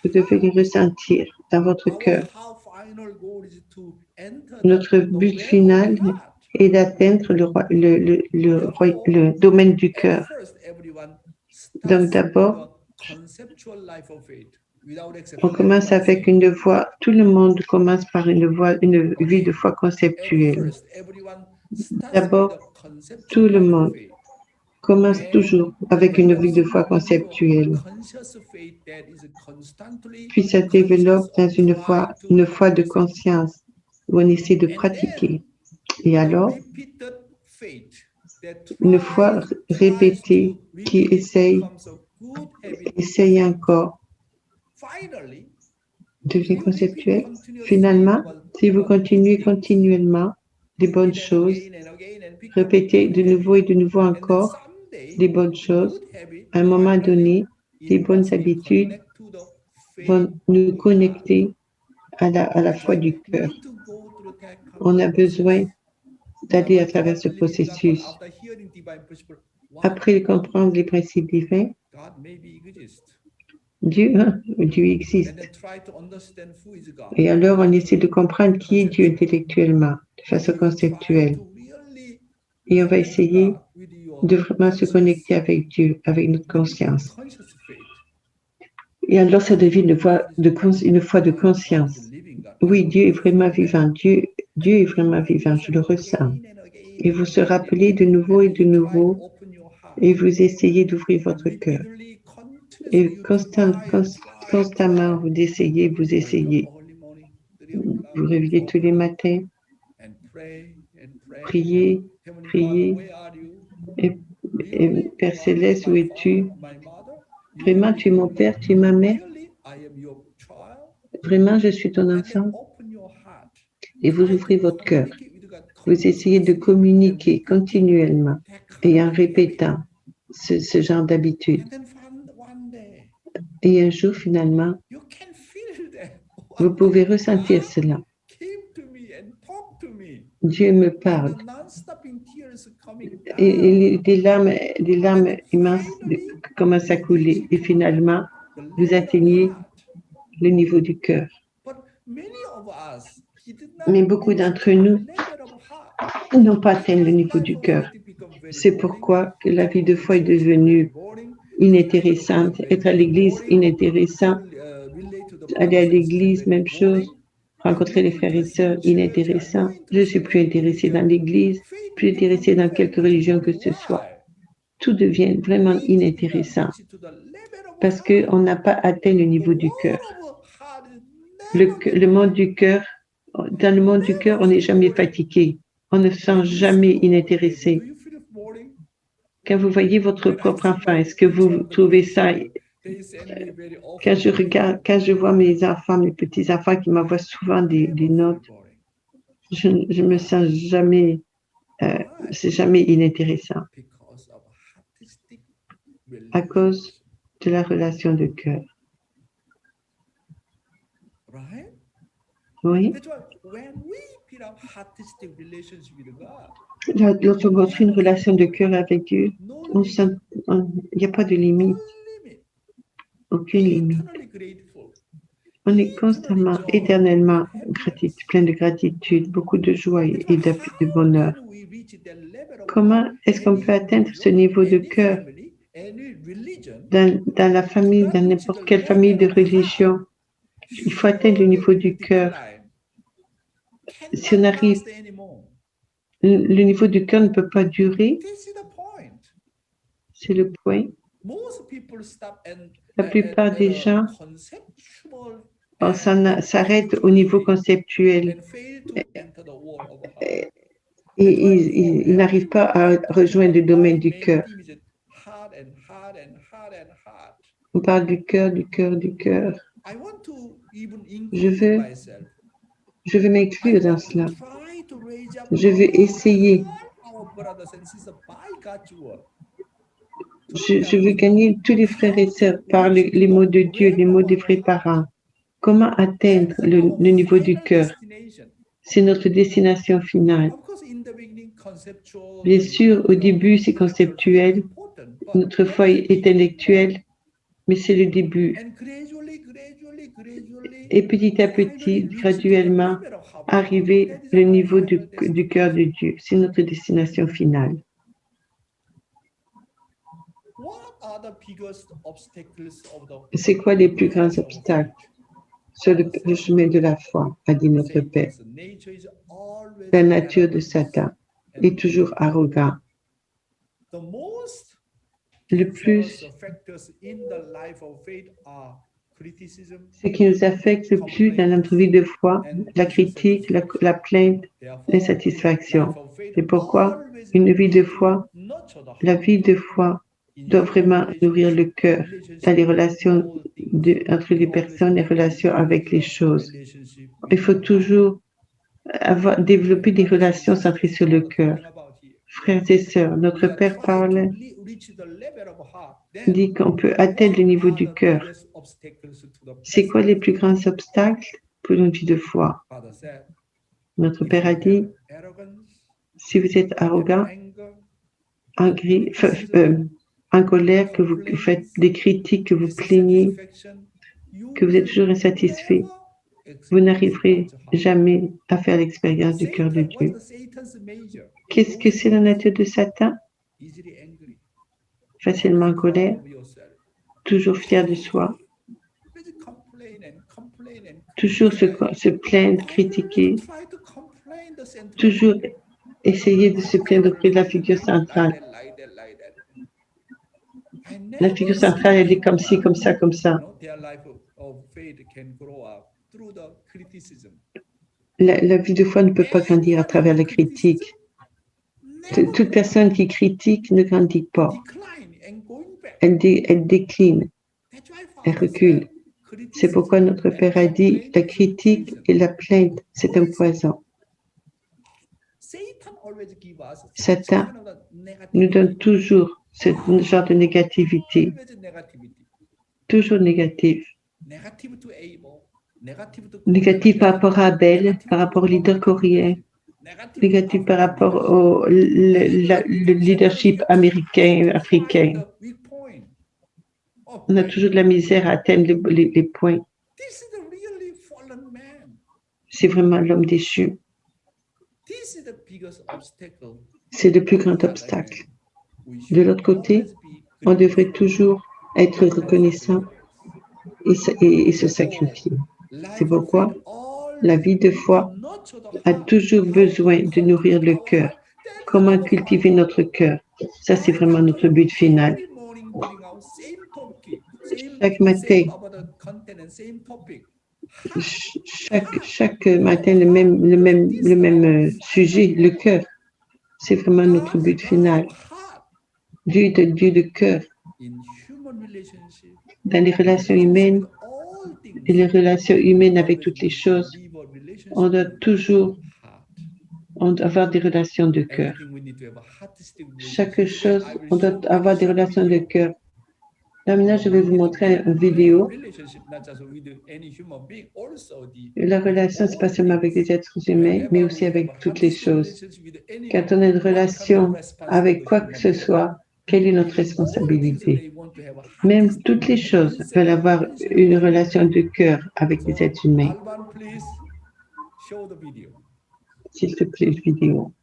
Vous devez les ressentir dans votre cœur. Notre but final est d'atteindre le domaine du cœur. Donc d'abord, on commence avec une voie, tout le monde commence par une vie de foi conceptuelle. D'abord, tout le monde commence toujours avec une vie de foi conceptuelle. Puis ça développe dans une foi de conscience où on essaie de pratiquer. Et alors, une foi répétée qui essaye encore, devient conceptuelle. Finalement, si vous continuez continuellement les bonnes choses, répétez de nouveau et de nouveau encore les bonnes choses, à un moment donné, les bonnes habitudes vont nous connecter à la foi du cœur. On a besoin d'aller à travers ce processus. Après comprendre les principes divins, Dieu existe. Et alors, on essaie de comprendre qui est Dieu intellectuellement, de façon conceptuelle. Et on va essayer de vraiment se connecter avec Dieu, avec notre conscience. Et alors, ça devient une foi de conscience. Oui, Dieu est vraiment vivant. Dieu est vraiment vivant, je le ressens. Et vous se rappelez de nouveau et de nouveau, et vous essayez d'ouvrir votre cœur. Et constamment, vous essayez. Vous réveillez tous les matins, priez, et Père Céleste, où es-tu? Vraiment, tu es mon Père, tu es ma mère. Vraiment, je suis ton enfant. Et vous ouvrez votre cœur. Vous essayez de communiquer continuellement et en répétant ce genre d'habitude. Et un jour, finalement, vous pouvez ressentir cela. Dieu me parle. Et des larmes immenses commencent à couler. Et finalement, vous atteignez le niveau du cœur. Mais beaucoup d'entre nous n'ont pas atteint le niveau du cœur. C'est pourquoi que la vie de foi est devenue inintéressante. Être à l'église, inintéressant. Aller à l'église, même chose. rencontrer les frères et sœurs inintéressants. Je ne suis plus intéressé dans l'Église, plus intéressé dans quelque religion que ce soit. Tout devient vraiment inintéressant parce qu'on n'a pas atteint le niveau du cœur. Le monde du cœur, dans le monde du cœur, on n'est jamais fatigué. On ne se sent jamais inintéressé. Quand vous voyez votre propre enfant, est-ce que vous trouvez ça? Quand je vois mes enfants, mes petits-enfants qui m'envoient souvent des notes, je me sens jamais, c'est jamais inintéressant à cause de la relation de cœur. Oui. Lorsqu'on construit une relation de cœur avec Dieu, il n'y a pas de limite, aucune limite. On est constamment, éternellement plein de gratitude, beaucoup de joie et de bonheur. Comment est-ce qu'on peut atteindre ce niveau de cœur dans la famille, dans n'importe quelle famille de religion? Il faut atteindre le niveau du cœur. Si on arrive, le niveau du cœur ne peut pas durer. C'est le point. La plupart des gens s'arrêtent au niveau conceptuel et ils n'arrivent pas à rejoindre le domaine du cœur. On parle du cœur, du cœur, du cœur. Je veux m'inclure dans cela. Je veux essayer. Je veux gagner tous les frères et sœurs par les mots de Dieu, les mots des vrais parents. Comment atteindre le niveau du cœur? C'est notre destination finale. Bien sûr, au début, c'est conceptuel. Notre foi est intellectuelle, mais c'est le début. Et petit à petit, graduellement, arriver au niveau du cœur de Dieu. C'est notre destination finale. C'est quoi les plus grands obstacles sur le chemin de la foi, a dit notre Père? La nature de Satan est toujours arrogant. Le plus, ce qui nous affecte le plus dans notre vie de foi, la critique, la plainte, l'insatisfaction. C'est pourquoi une vie de foi, la vie de foi doit vraiment nourrir le cœur dans les relations entre les personnes, les relations avec les choses. Il faut toujours développer des relations centrées sur le cœur. Frères et sœurs, notre Père dit qu'on peut atteindre le niveau du cœur. C'est quoi les plus grands obstacles pour une vie de foi? Notre Père a dit, si vous êtes arrogant, en colère, que vous faites des critiques, que vous plaignez, que vous êtes toujours insatisfait, vous n'arriverez jamais à faire l'expérience du cœur de Dieu. Qu'est-ce que c'est la nature de Satan? Facilement en colère, toujours fier de soi, toujours se plaindre, critiquer, toujours essayer de se plaindre auprès de la figure centrale. La figure centrale, elle est comme ci, comme ça, comme ça. La vie de foi ne peut pas grandir à travers la critique. Toute personne qui critique ne grandit pas. Elle décline, elle recule. C'est pourquoi notre Père a dit, la critique et la plainte, c'est un poison. Satan nous donne toujours ce genre de négativité, toujours négative. Négative par rapport à Abel, par rapport au leader coréen, négative par rapport au le leadership américain, africain. On a toujours de la misère à atteindre les points. C'est vraiment l'homme déchu. C'est le plus grand obstacle. De l'autre côté, on devrait toujours être reconnaissant et se sacrifier. C'est pourquoi La vie de foi a toujours besoin de nourrir le cœur. Comment cultiver notre cœur? Ça, c'est vraiment notre but final. Chaque matin, chaque matin, le même sujet, le cœur. C'est vraiment notre but final. Dieu de cœur. Dans les relations humaines et les relations humaines avec toutes les choses, on doit toujours avoir des relations de cœur. Chaque chose, on doit avoir des relations de cœur. Là, maintenant, je vais vous montrer une vidéo. La relation, c'est pas seulement avec les êtres humains, mais aussi avec toutes les choses. Quand on a une relation avec quoi que ce soit, quelle est notre responsabilité? Même toutes les choses veulent avoir une relation de cœur avec les êtres humains. S'il te plaît, vidéo.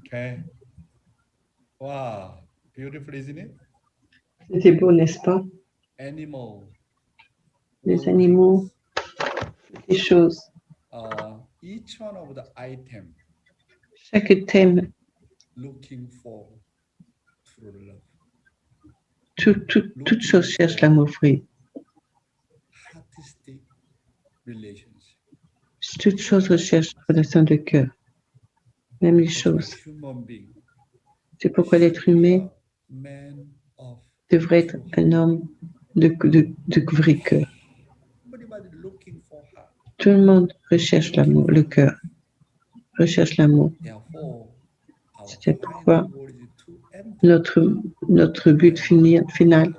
Okay. Wow, beautiful, isn't it? C'était beau, n'est-ce pas? Animal. Les animaux, les choses. Each one of the item Chaque thème, looking for true love. toute chose cherche l'amour vrai. Artistic relationship. Toute chose recherche la relation de cœur. Même les choses. Human being C'est pourquoi l'être humain man of devrait être un homme de vrai cœur. everybody looking for her. Tout le monde recherche l'amour, le cœur. Recherche l'amour. Therefore, our C'est pourquoi final goal is to enter notre but final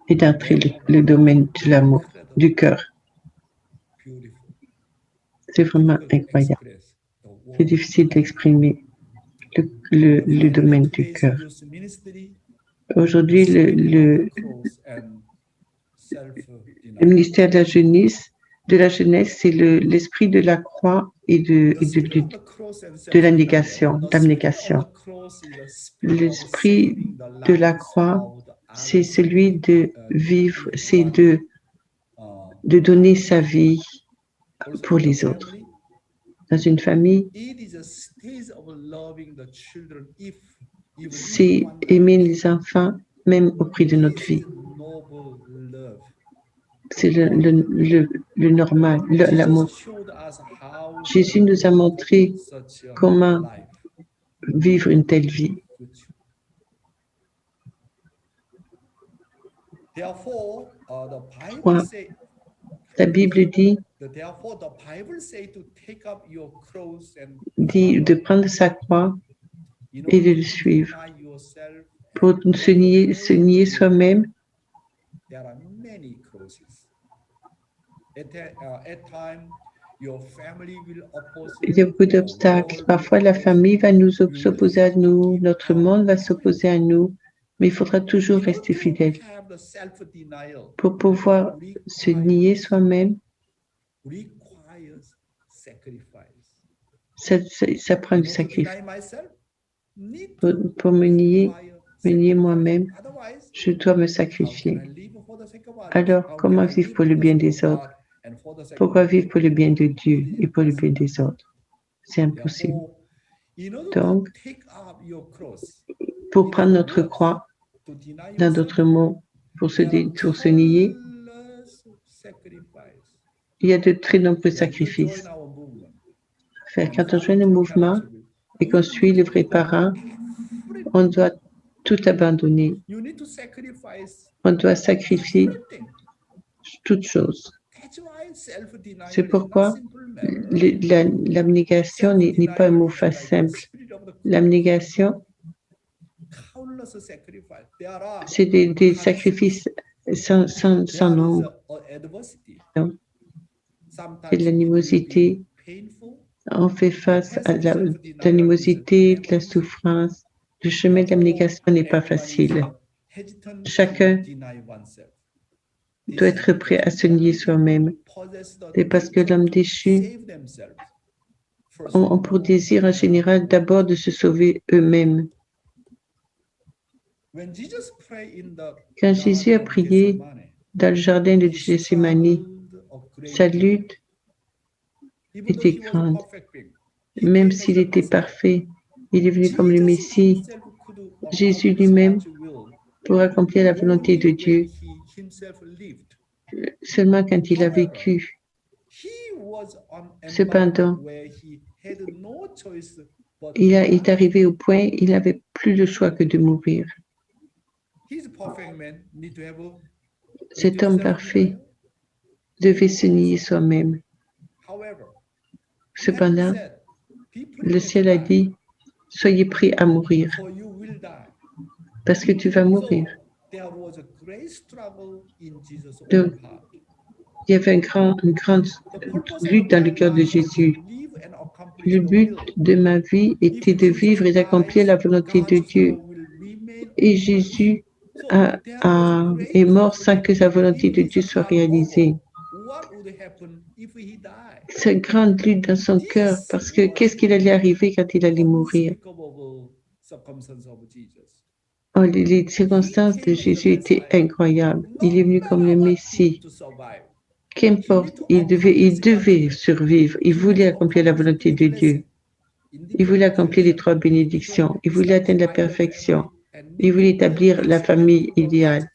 est d'entrer le domaine de l'amour, du cœur. beautiful. C'est vraiment incroyable. C'est difficile d'exprimer le domaine du cœur. Aujourd'hui, le ministère de la jeunesse, c'est l'esprit de la croix et de la négation, d'abnégation. L'esprit de la croix, c'est celui de vivre, c'est de donner sa vie pour les autres. Dans une famille, c'est aimer les enfants même au prix de notre vie. C'est le normal, l'amour. Jésus nous a montré comment vivre une telle vie. Trois, la Bible dit de prendre sa croix et de le suivre. Pour se nier soi-même, il y a beaucoup d'obstacles. Parfois, la famille va nous s'opposer à nous, notre monde va s'opposer à nous, mais il faudra toujours rester fidèle. Pour pouvoir se nier soi-même, ça prend du sacrifice. Pour me nier moi-même, je dois me sacrifier. Alors, comment vivre pour le bien des autres? Pourquoi vivre pour le bien de Dieu et pour le bien des autres? C'est impossible. Donc, pour prendre notre croix, dans d'autres mots, pour se nier, il y a de très nombreux sacrifices. Quand on joint le mouvement et qu'on suit le vrai parent, on doit tout abandonner. On doit sacrifier toutes choses. C'est pourquoi l'abnégation n'est pas un mot simple. L'abnégation, c'est des sacrifices sans nombre. C'est de l'animosité. On fait face à l'animosité, de la souffrance. Le chemin de l'abnégation n'est pas facile. Chacun doit être prêt à se nier soi-même. C'est parce que l'homme déchu ont pour désir en général d'abord de se sauver eux-mêmes. Quand Jésus a prié dans le jardin de Gethsémani, sa lutte était grande. Même s'il était parfait, il est venu comme le Messie. Jésus lui-même pour accomplir la volonté de Dieu. Seulement quand il a vécu. Cependant, il est arrivé au point, il n'avait plus le choix que de mourir. Cet homme parfait devait se nier soi-même. Cependant, le ciel a dit, soyez prêts à mourir, parce que tu vas mourir. Donc, il y avait une grande lutte dans le cœur de Jésus. Le but de ma vie était de vivre et d'accomplir la volonté de Dieu. Et Jésus est mort sans que sa volonté de Dieu soit réalisée. Cette grande lutte dans son cœur, parce que qu'est-ce qu'il allait arriver quand il allait mourir? Oh, les circonstances de Jésus étaient incroyables. Il est venu comme le Messie. Qu'importe, il devait survivre. Il voulait accomplir la volonté de Dieu. Il voulait accomplir les 3 bénédictions. Il voulait atteindre la perfection. Il voulait établir la famille idéale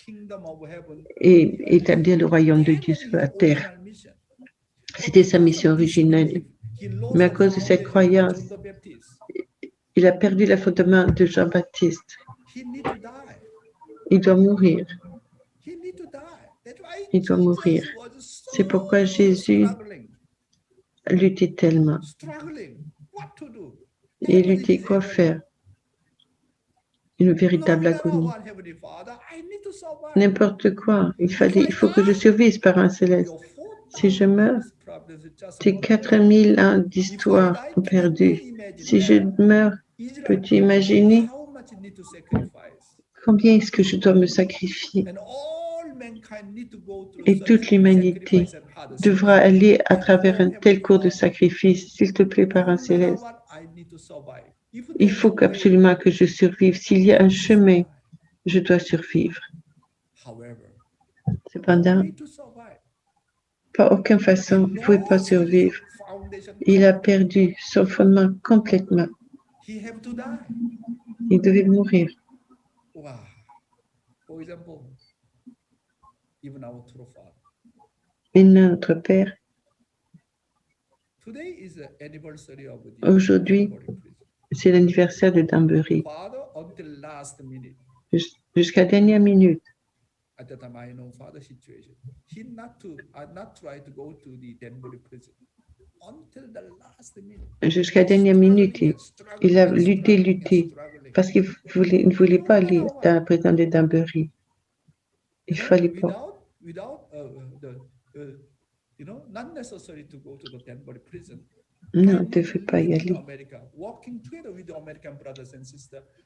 et établir le royaume de Dieu sur la terre. C'était sa mission originelle. Mais à cause de cette croyance, il a perdu le fondement de Jean-Baptiste. Il doit mourir. Il doit mourir. C'est pourquoi Jésus luttait tellement. Il luttait quoi faire? Une véritable agonie. N'importe quoi. Il faut que je survive, Parent céleste. Si je meurs, Ces 4000 ans d'histoire perdues. Si je meurs, peux-tu imaginer combien est-ce que je dois me sacrifier? Et toute l'humanité devra aller à travers un tel cours de sacrifice. S'il te plaît, Parent Céleste, il faut absolument que je survive. S'il y a un chemin, je dois survivre. Cependant, par aucune façon, il ne pouvait pas survivre. Il a perdu son fondement complètement. Il devait mourir. Maintenant, notre Père, aujourd'hui, c'est l'anniversaire de Danbury. Jusqu'à la dernière minute, At that time, I know father's situation. He not try to go to the Danbury prison until the last minute. jusqu'à la dernière minute, il a lutté, parce qu'il ne voulait pas aller dans la prison de Danbury. Il fallait pas. Not necessary to go to the Danbury prison. Non, il ne devait pas y aller.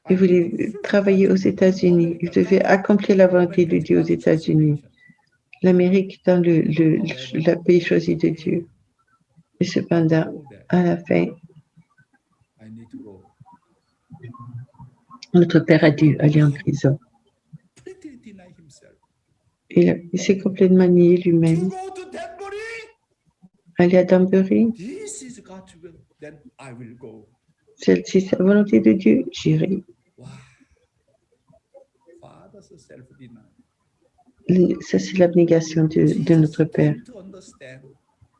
Il voulait travailler aux États-Unis. Il devait accomplir la volonté de Dieu aux États-Unis. L'Amérique dans le pays choisi de Dieu. Et cependant, à la fin, notre Père a dû aller en prison. Il s'est complètement nié lui-même. Aller à Danbury, c'est la volonté de Dieu, j'irai. Ça, c'est l'abnégation de notre Père.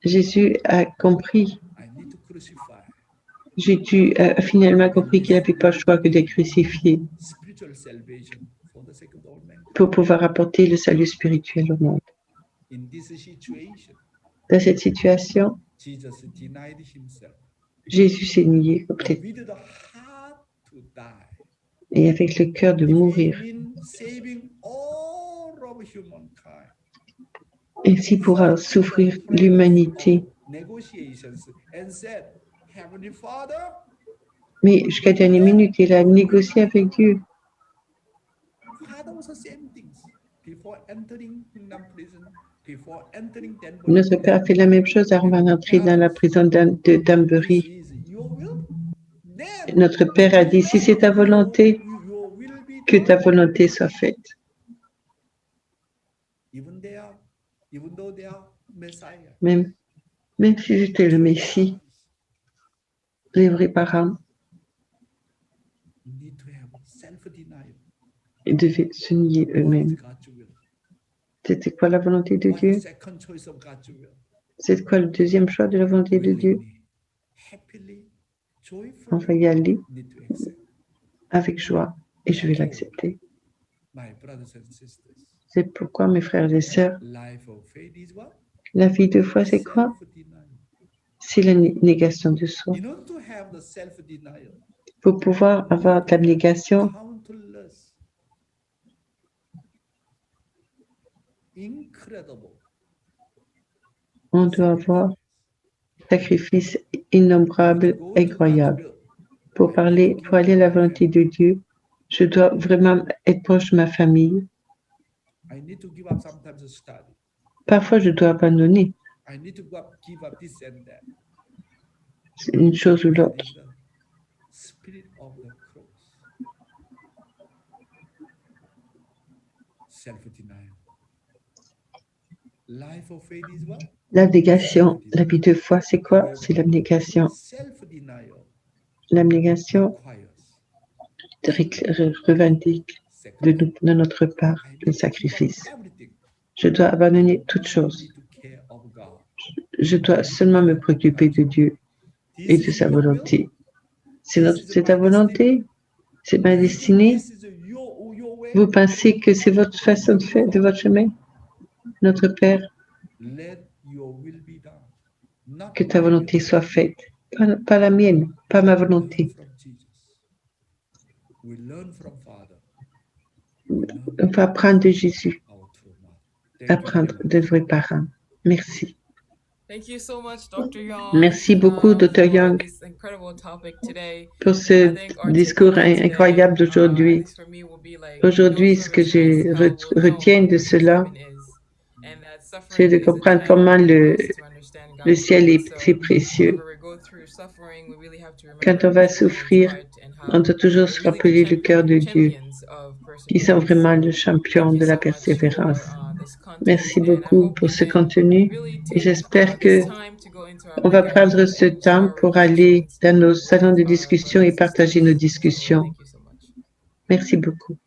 Jésus a compris. Jésus a finalement compris qu'il n'avait pas le choix que d'être crucifié pour pouvoir apporter le salut spirituel au monde. Dans cette situation, Jésus s'est nié complètement. Et avec le cœur de mourir. Ainsi pourra souffrir l'humanité. Mais jusqu'à la dernière minute, il a négocié avec Dieu. Notre Père a fait la même chose avant d'entrer dans la prison de Danbury. Notre Père a dit, si c'est ta volonté, que ta volonté soit faite. Même si j'étais le Messie, les vrais parents, ils devaient se nier eux-mêmes. C'était quoi la volonté de Dieu? C'est quoi le deuxième choix de la volonté de Dieu? On va y aller avec joie et je vais l'accepter. C'est pourquoi, mes frères et sœurs, la vie de foi, c'est quoi? C'est la négation de soi. Pour pouvoir avoir de l'abnégation, on doit avoir sacrifice innombrable, incroyable. Pour aller à la volonté de Dieu, je dois vraiment être proche de ma famille. Parfois, je dois abandonner. C'est une chose ou l'autre. L'abnégation, la vie de foi, c'est quoi? C'est l'abnégation. L'abnégation revendique de notre part le sacrifice. Je dois abandonner toute chose. Je dois seulement me préoccuper de Dieu et de sa volonté. C'est ta volonté? C'est ma destinée? Vous pensez que c'est votre façon de faire, de votre chemin? Notre Père, que ta volonté soit faite, pas la mienne, pas ma volonté. On va apprendre de Jésus, apprendre de vrais parents. Merci. Thank you so much, Dr. Young, Merci beaucoup, Dr. for Young, this incredible topic today. pour I ce think our discours takeaway today, incroyable at d'aujourd'hui. least for me, will be like Aujourd'hui, no ce que service is je hell will know retiens how de precious cela, heaven is, and that c'est suffering de is a comprendre time comment for us to understand le God's ciel heart. est So très précieux. whenever we go through suffering, we really have to Quand remember on va King Heaven's souffrir, heart and on how doit toujours se we're really the rappeler le cœur de Dieu, champions of qui sont perseverance. vraiment So le champion thank you de la so much for persévérance. this content, Merci and I beaucoup hope pour we ce can contenu really et take j'espère this que time to go into our on va breakout prendre rooms ce and to temps our pour aller reflections dans nos with salons de our discussion brothers et and partager nos sisters. So discussions. thank you so much. Merci beaucoup.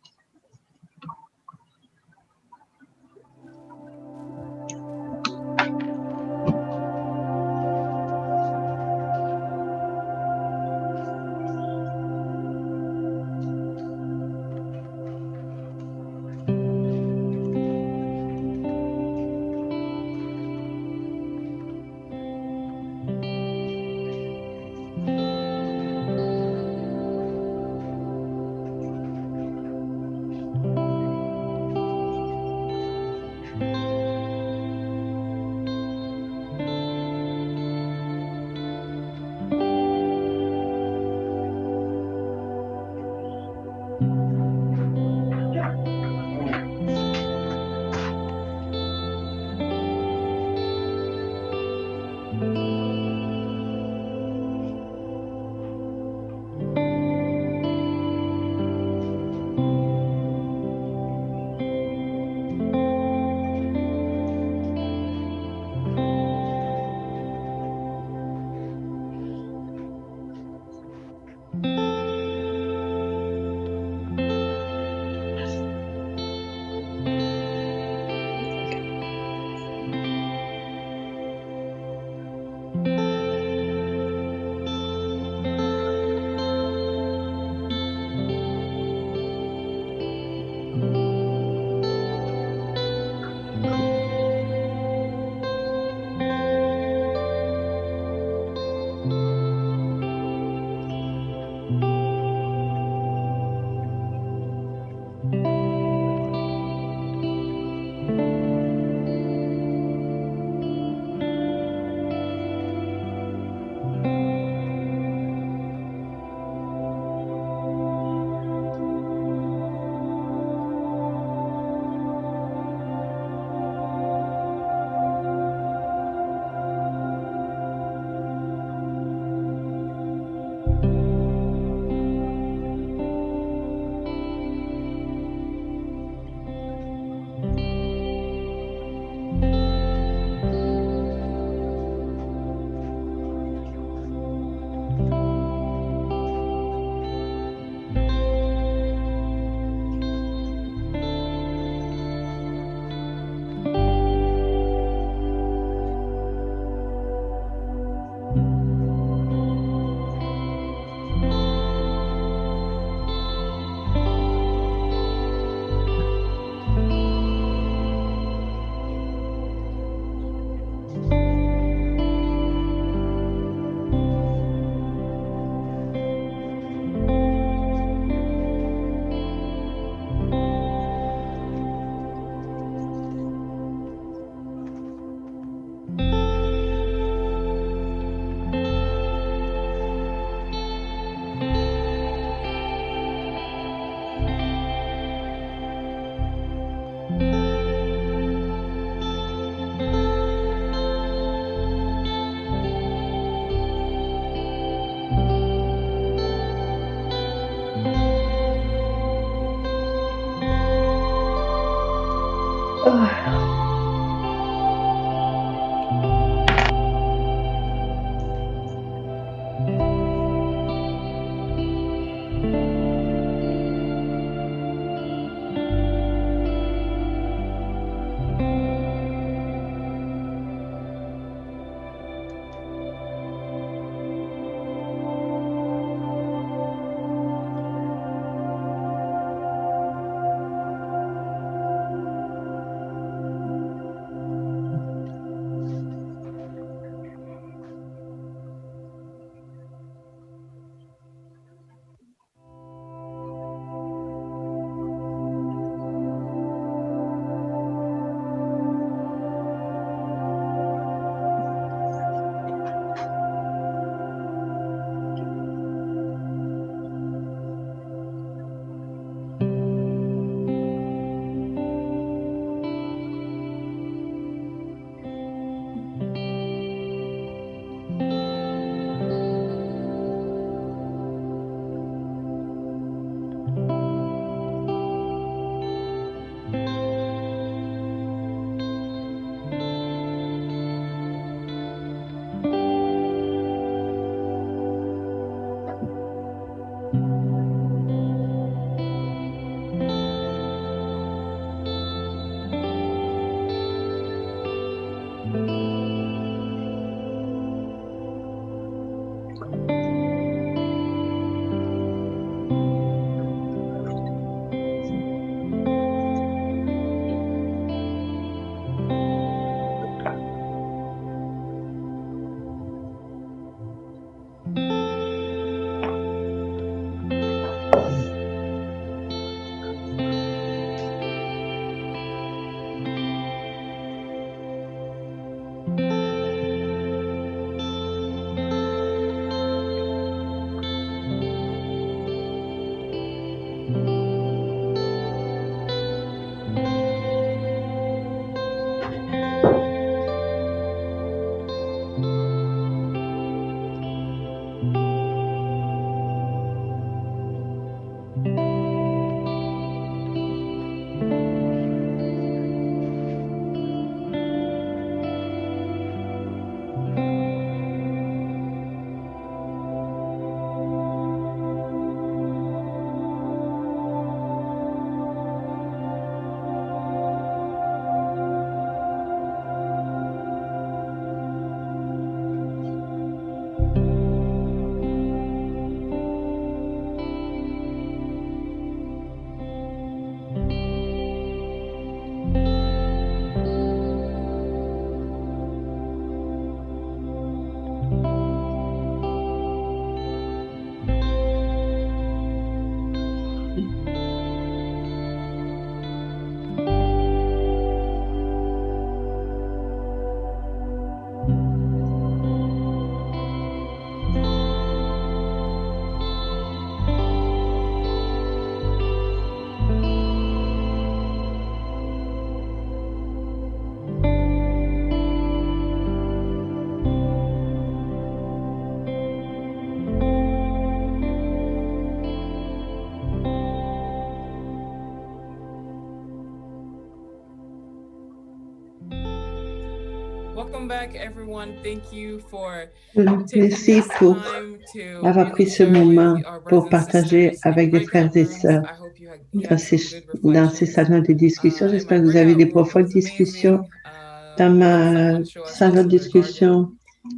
Welcome back, everyone. Thank you for taking Merci this pour time to avoir really pris ce share with moment our brothers pour and partager sisters in avec des Breakout frères et rooms. sœurs I hope you had dans some ces, good dans ces reflections. salons de discussion. In my J'espère que vous avez breakout des room, it profondes was discussions. amazing. Dans We had ma someone show us salon also de their garden. discussion,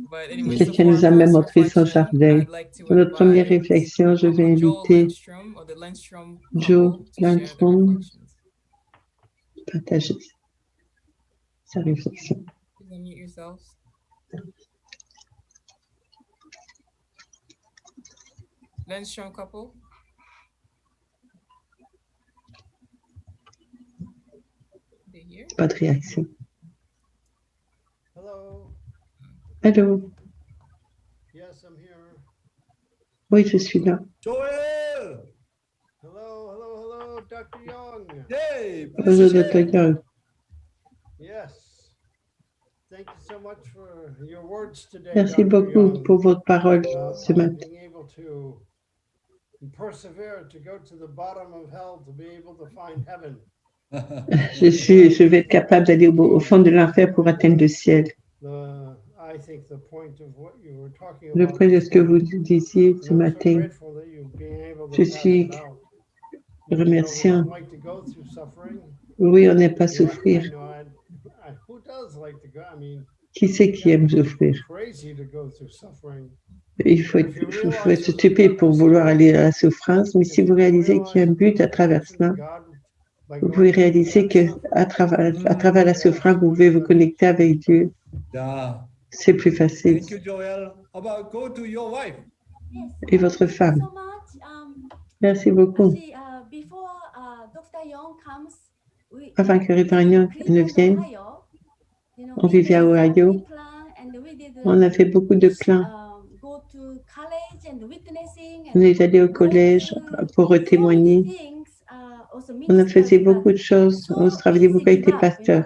But anyway, so quelqu'un for nous our a même first montré son reflection, jardin. I'd like to Pour notre première invite réflexion, je vais Joel inviter Lindstrom or the Lindstrom Joe couple to share their Lindstrom reflections. à partager sa réflexion. Please unmute yourselves. Lindstrom couple. They here? Pas de réaction. Hello. Allô? Yes, I'm here. Oui, je suis là. Joel! Hello, Dr. Young. Hey, Bonjour, please Dr. Young. Yes. Thank you so much for your words today, Merci Dr. beaucoup Young. pour votre parole ce matin. Being able to persevere to go to the bottom of hell to be able to find heaven. Je vais être capable d'aller au fond de l'enfer pour atteindre le ciel. I think the point of what you were talking Le about point de this ce que vous morning, disiez ce and I'm so matin, grateful that you've been able to je pass suis it out. You know, we remerciant. don't like to go through suffering. Oui, on n'aime pas Yeah, souffrir. I know. Who does like to go? I mean, Qui c'est qui aime souffrir? crazy to go through suffering. Il faut être stupide pour vouloir aller à la souffrance, mais si vous réalisez qu'il y a un but à travers cela, vous pouvez réaliser que à travers la souffrance, vous pouvez vous connecter avec Dieu. Yeah. C'est plus facile. Thank you, Joel. How about go to your wife? Et votre femme? Merci beaucoup. Avant que Révérend Young ne vienne, on vivait à Ohio. On a fait beaucoup de plans. On est allé au collège pour témoigner. On a fait beaucoup de choses. On travaillait beaucoup avec des pasteurs.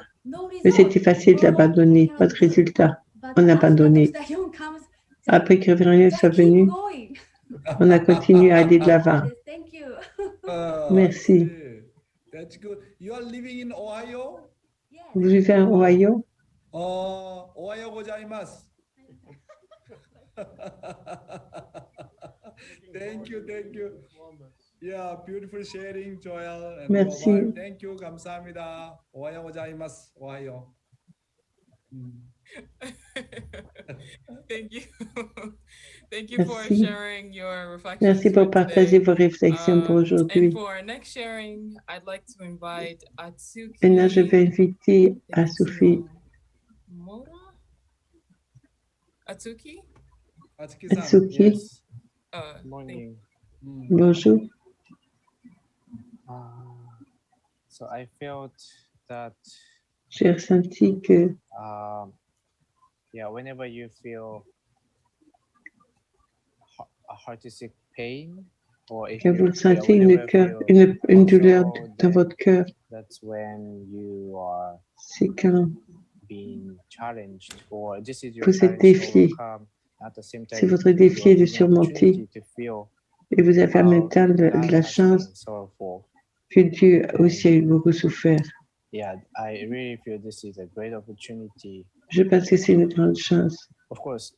Mais c'était facile d'abandonner. Pas de résultat. On a abandonné. Après que Révérend Young soit venu, on a continué à aller de l'avant. Merci. That's good. You are living in Ohio? Vous vivez en Ohio? Ohio gozaimasu. Thank you. Yeah, beautiful sharing, Joel. And Merci. your wife. Thank you. 감사합니다. Ohio gozaimasu. Ohio. Thank you. Thank you for Merci. sharing your reflections. Merci pour for partager today. vos réflexions pour And aujourd'hui. for our next sharing, I'd like to invite Atsuki. Maintenant, je vais inviter à Sophie. Mora? Atsuki? Atsuki-san. Atsuki. Yes. Morning. Bonjour. So I felt that J'ai ressenti que yeah, whenever you feel a artistic pain, or if que vous you, le sentez whenever you feel une douleur also dans votre cœur, that's when you are c'est quand being challenged, or this is your vous êtes challenge to défié. overcome. At the same C'est time, votre you défi are de given surmonter. opportunity to feel Et vous avez en même how temps de God la has chance been sorrowful. que Dieu aussi a eu beaucoup souffert. Yeah, I really feel this is a great opportunity. Je pense que c'est une grande chance. Of course,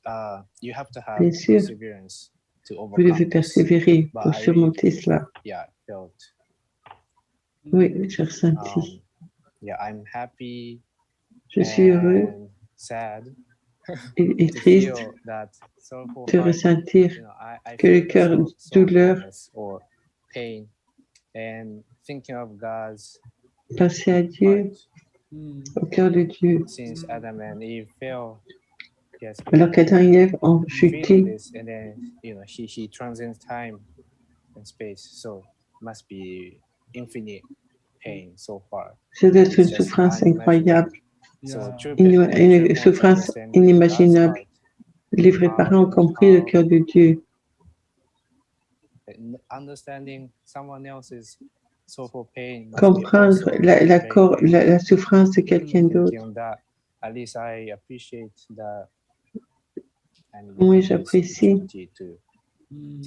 you have to have Bien sûr, perseverance to vous devez overcome this. persévérer But pour I really, surmonter cela. yeah, felt. Oui, j'ai ressenti. Yeah, I'm happy Je suis heureux and sad et to triste feel that sorrowful de heart, ressentir you know, I que le feel the cœur douleur, sorrowfulness or pain, and thinking of God's penser à Dieu, au cœur de Dieu. since Adam and Eve fell. Yes, Alors qu'Adam et Ève ont feeling chuté, this, and then you know he transcends time and space, so must be infinite pain so far. ça doit être It's une just souffrance unimaginable. incroyable, So true une true souffrance parents understand God's inimaginable. heart, Les vrais parents ont compris le cœur de Dieu. understanding someone else's soulful pain must be Comprendre also la very great. souffrance de quelqu'un d'autre. Thinking on that, at least I appreciate that. And Oui, this j'apprécie opportunity to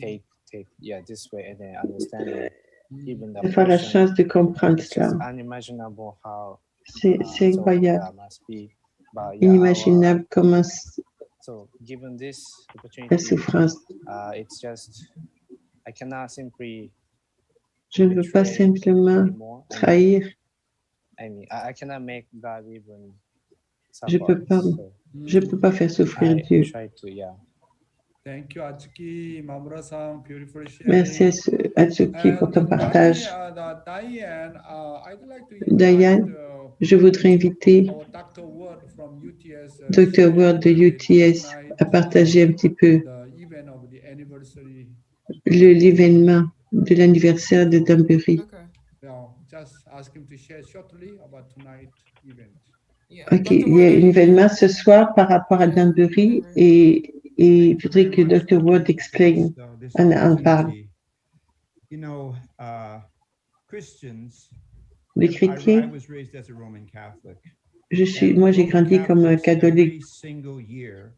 take yeah this way, and then understanding even the de faire la person. chance de comprendre It's just cela. unimaginable how C'est soulful incroyable, that must be. But yeah, inimaginable comment so given this la opportunity, souffrance. it's just I cannot simply Je ne veux pas betray simplement anymore. trahir. I mean, I cannot make God even Je suffer. peux pas faire souffrir I Dieu. try to, yeah. Thank you, Atsuki, Mamura-san, beautiful sharing. Merci Atsuki pour ton partage. Diane, I'd like to Diane, invite, je voudrais inviter our Dr. Word from UTS, Dr. Ward de UTS à partager un petit peu the event of the anniversary. l'événement de l'anniversaire de Danbury. Okay. Just ask him to share shortly about tonight's event. Yeah. Ok, Dr. il y a Ward, un événement ce soir par rapport à Danbury et il faudrait que Dr. Ward explique, en parle. You know, Christians, Les I chrétiens, was raised as a Roman Catholic. moi j'ai grandi comme un catholique. Every single year,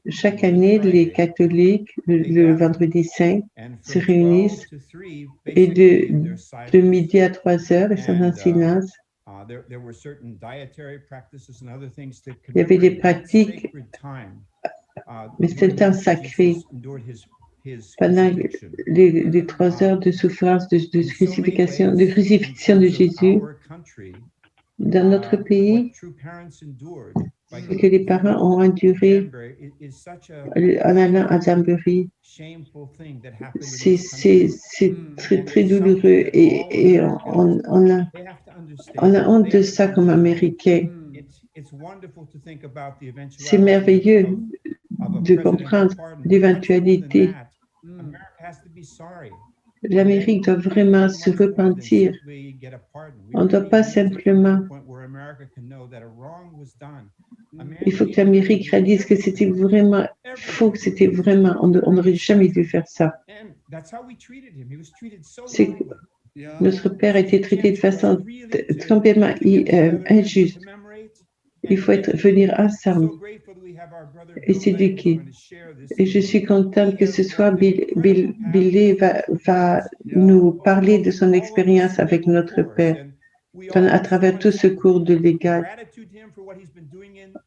Chaque année, les catholiques, le vendredi saint, se réunissent et de midi à 3 heures, ils sont en silence. there were certain dietary practices and other things to Il y avait des commemorate that pratiques, sacred time, mais c'était un temps sacré. his Pendant crucifixion. les 3 heures de souffrance, de crucifixion de Jésus, dans notre pays, ce que les parents ont enduré en allant à Danbury, c'est très, très douloureux et on a honte de ça comme Américains. C'est merveilleux de comprendre l'éventualité. L'Amérique doit vraiment se repentir. On ne doit pas simplement... Il faut que l'Amérique réalise que c'était vraiment faux, que c'était vraiment... On n'aurait jamais dû faire ça. Notre père a été traité de façon complètement injuste. Il faut venir ensemble et s'éduquer. Et je suis contente que ce soit Billy va nous parler de son expérience avec notre père à travers tout ce cours de légal.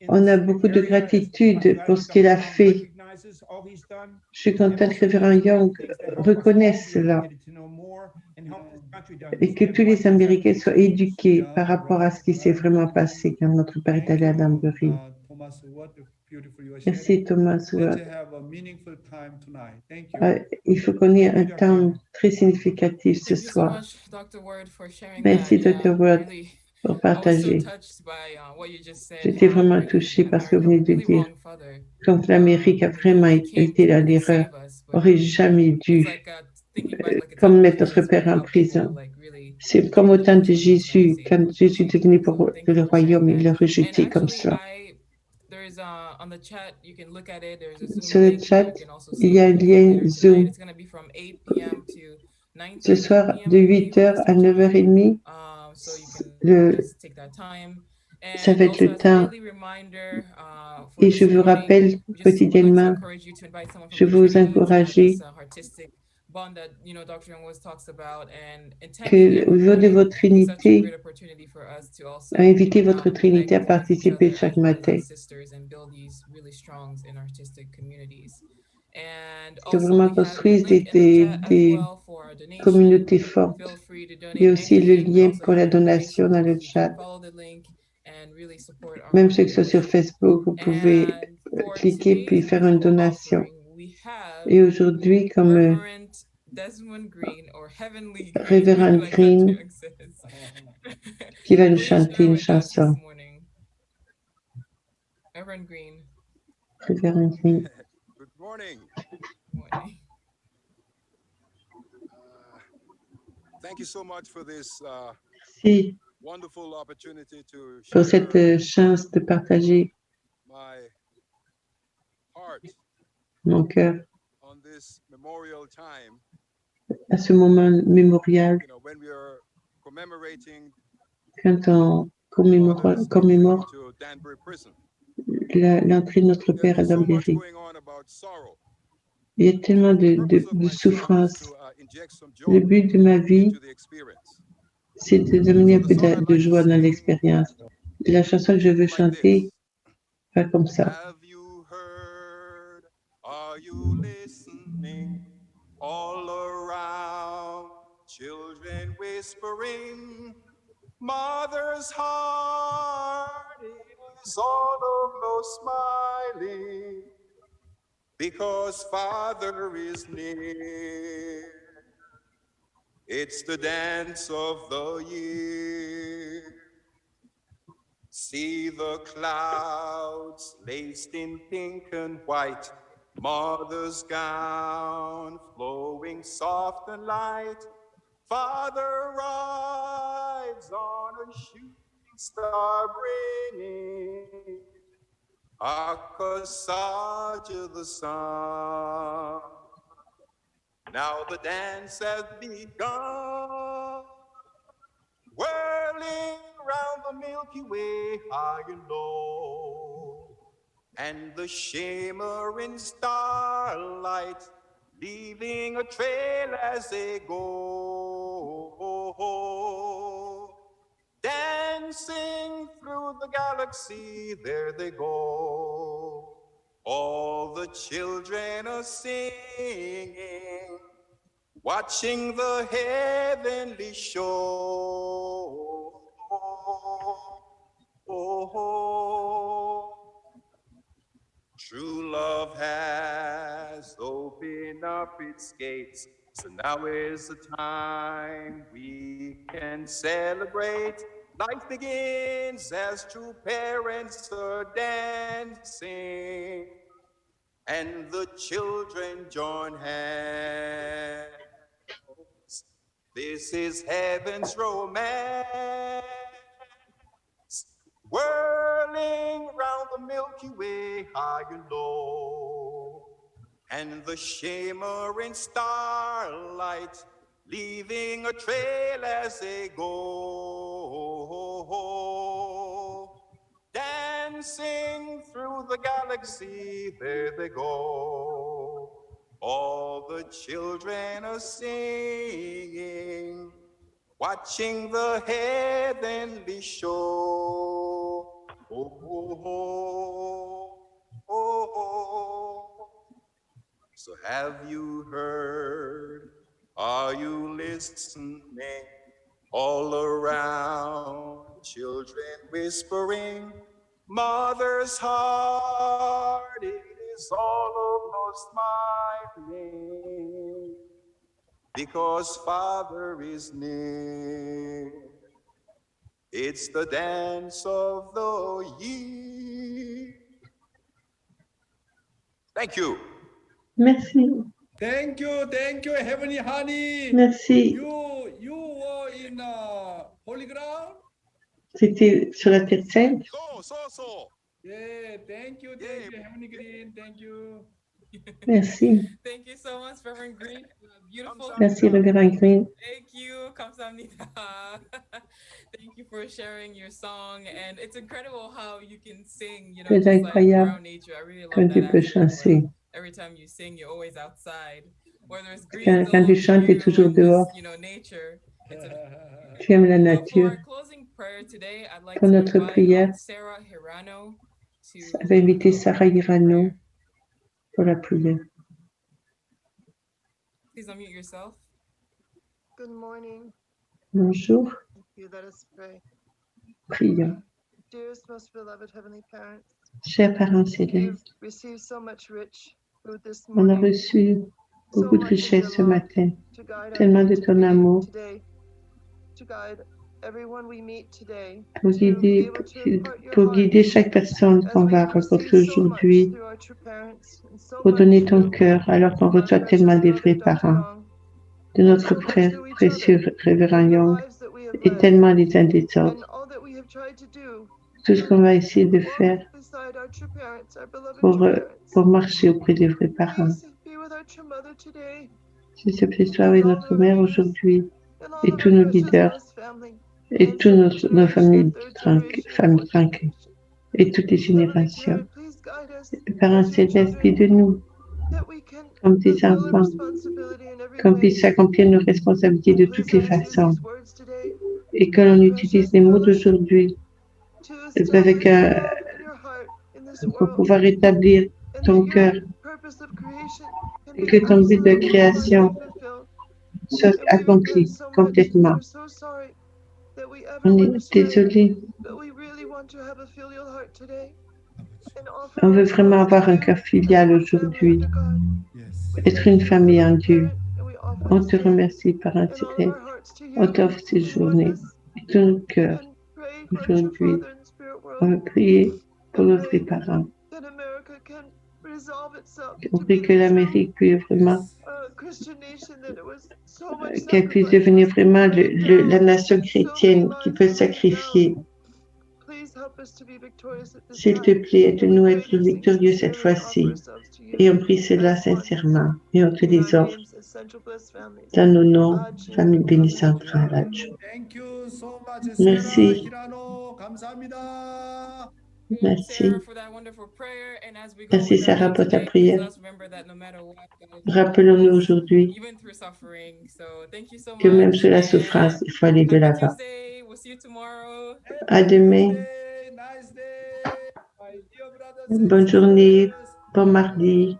On a beaucoup de gratitude pour ce qu'il a fait. Je suis contente que Révérend Young reconnaisse cela et que tous les Américains soient éduqués par rapport à ce qui s'est vraiment passé quand notre père est allé à Danbury. Merci Thomas. Il faut qu'on ait un temps très significatif ce soir. Merci Dr. Ward pour partager. J'étais vraiment touchée par ce que vous venez de dire. Donc l'Amérique a vraiment été dans l'erreur. Aurait jamais dû comme mettre notre père en prison. C'est comme au temps de Jésus, quand Jésus est venu pour le royaume, il l'a rejeté comme cela. There's on the chat, you can look at it. There's a Zoom Sur le link. chat, You can also il see y a un it lien later Zoom. tonight. It's going to be from 8 p.m. to Ce 9:30 soir, p.m. de I believe, 8h à Eastern time. 9h30, So you can le, just take that time. ça va And être also le as a temps. daily reminder for Et this je vous morning, rappelle we just would like to quotidiennement, encourage you to invite someone from je the veux vous Trinity to have encourager this artistic bond that Dr. Young always talks about, and attending que every au jour de morning votre is such a Trinité, great opportunity for us to also invitez votre Trinité à connect with each participer other chaque as brothers and matin. sisters and build these really strong and artistic communities. And Que also vraiment we have the construisent link in the chat as des well for our donation. communautés fortes. Feel free to Il donate y a aussi le anything. We lien also pour la have it on donation dans Facebook. le You can chat. follow the link and really support our Même work ceux in qui sont sur mission. Facebook, vous pouvez And for cliquer puis today's faire une musical donation. offering, we have Et aujourd'hui, comme Reverend Desmond Green, or Heavenly Green, Révérend like Dr. Green, Young says. qui va nous Please chanter share une with us this chanson. morning. Reverend Green. Révérend Green. Good morning. Morning. Thank you so much for this Merci wonderful opportunity to pour share cette chance de partager my heart mon cœur on this memorial time. à ce moment mémorial You know, when we are commemorating quand on fathers commémore to Danbury prison. l'entrée de notre Père à There's been so much Danbury. going on about sorrow. Il y a tellement de souffrance. Inject some Le joy but de ma vie, into the experience. c'est de donner un So peu the song I'd de like to joie dans sing l'expérience. La chanson que je veux like chanter this. va comme ça. Have you heard? Are you listening? All around, children whispering, mother's heart is all over smiling, because father is near. It's the dance of the year. See the clouds laced in pink and white, mother's gown flowing soft and light. Father rides on a shooting star, bringing a corsage the sun. Now the dance has begun, whirling round the Milky Way, high and low, and the shimmering starlight leaving a trail as they go. Dancing through the galaxy, there they go. All the children are singing, watching the heavenly show. True love has opened up its gates, so now is the time we can celebrate. Life begins as true parents are dancing, and the children join hands. This is heaven's romance, whirling round the Milky Way, high and low, and the shimmering starlight leaving a trail as they go. Dancing through the galaxy, there they go. All the children are singing, watching the heavenly show. So have you heard? Are you listening? All around, children whispering, mother's heart is all almost smiling, because father is near. It's the dance of the year. Thank you. Merci. Thank you, Heavenly Honey. Merci. You were in holy ground. C'était sur la Terre Sainte. Yeah, thank you, Heavenly Green. Thank you. Merci. Thank you so much, Reverend Green. Beautiful. Merci, Révérend Green. Thank you, Kamsamnida. Thank you for sharing your song, and it's incredible how you can sing. You know, C'est just like incroyable around nature. I really quand love tu that peux aspect. chanter. Every time you sing, you're always outside. Whether it's green Quand tu chantes, tu es toujours dehors. you know, nature. It's a Tu aimes la For nature. our closing prayer today, I'd like Pour to notre invite prière, Sarah Hirano to j'avais invité Sarah Hirano pour la prière. please unmute yourself. Good morning. Bonjour, Thank you. Let us pray. prions. Dearest, most beloved Heavenly Parents, Chers parents you've célestes, received so much rich food this on a morning, reçu so beaucoup de much of your richesses ce love matin, to guide our tellement day de ton amour today, to guide everyone we meet today, pour to be guider, able to impart your pour heart guider chaque personne as qu'on we va have rencontrer received so much aujourd'hui, through our true parents and so pour donner much ton through cœur alors qu'on our reçoit precious tellement des brother, vrais Dr. parents, Young, de and notre so much frère through each précieux other, Révérend and the Young, lives that we have et led, tellement les uns des autres. and all that we have tried to do Tout ce qu'on va essayer de walk faire beside our true parents, our beloved pour, true parents. pour marcher auprès des vrais parents. Please be with our true mother today S'il te plaît, sois avec notre mère aujourd'hui and all et of tous our nos precious leaders Bliss family et and toutes nos second familles, generation, third generation, familles fourth trinquées generation. et toutes les Heavenly générations. Parent, please guide us Parents as your célestes, children, guide-nous that we can comme tes fulfill our enfants, responsibility in every qu'on way. puisse accomplir nos responsabilités de toutes Please les let us use façons these words today et que in our l'on utilise precious les mots fellowship d'aujourd'hui to avec, establish your love and your heart in this pour world, pouvoir établir and ton that cœur your purpose of creation can et be que ton but de absolutely création abundantly fulfilled. soit And we accompli repent so much. complètement. We're so sorry that we ever On went est astray, désolé. but we really want to have a filial heart today and offer On veut ourselves vraiment to avoir un you cœur as filial one family aujourd'hui, under God. We être une thank you, famille en Heavenly Dieu. Parent, and we offer On this te day remercie, Parrain and all of céleste. our hearts to On you t'offre ces in journées oneness, et tout notre cœur and pray for our true aujourd'hui. Father in the spirit On world, veut prier pour and nos pray vrais parents. that America can resolve itself On to prie be que the true l'Amérique puisse vraiment, Christian nation that it was so much qu'elle puisse sacrifice devenir was vraiment laid la down, nation so many chrétienne qui lives peut were laid sacrifier. down. Please help us to be victorious at this S'il te time. plaît, And we aide-nous à pray être these things victorieux cette sincerely and offer fois-ci. ourselves to Et you on prie cela as one sincèrement et on te in our les offre names as Central Bliss families. dans nos noms, Amen. famille bénie Amen. centrale. Adjo. Thank you so much, Sarah Merci, Hirano. 감사합니다. merci. Sarah, for that wonderful prayer. And as we go Merci with our Sarah day pour ta today, please prière. let us remember that no matter what, God is Rappelons-nous with us, aujourd'hui even through suffering. So thank you so que même much, sous la and souffrance, il faut aller de happy l'avant. Tuesday. We'll see you tomorrow. À demain. Nice day. My dear brothers and Bonne journée, sisters. bon mardi.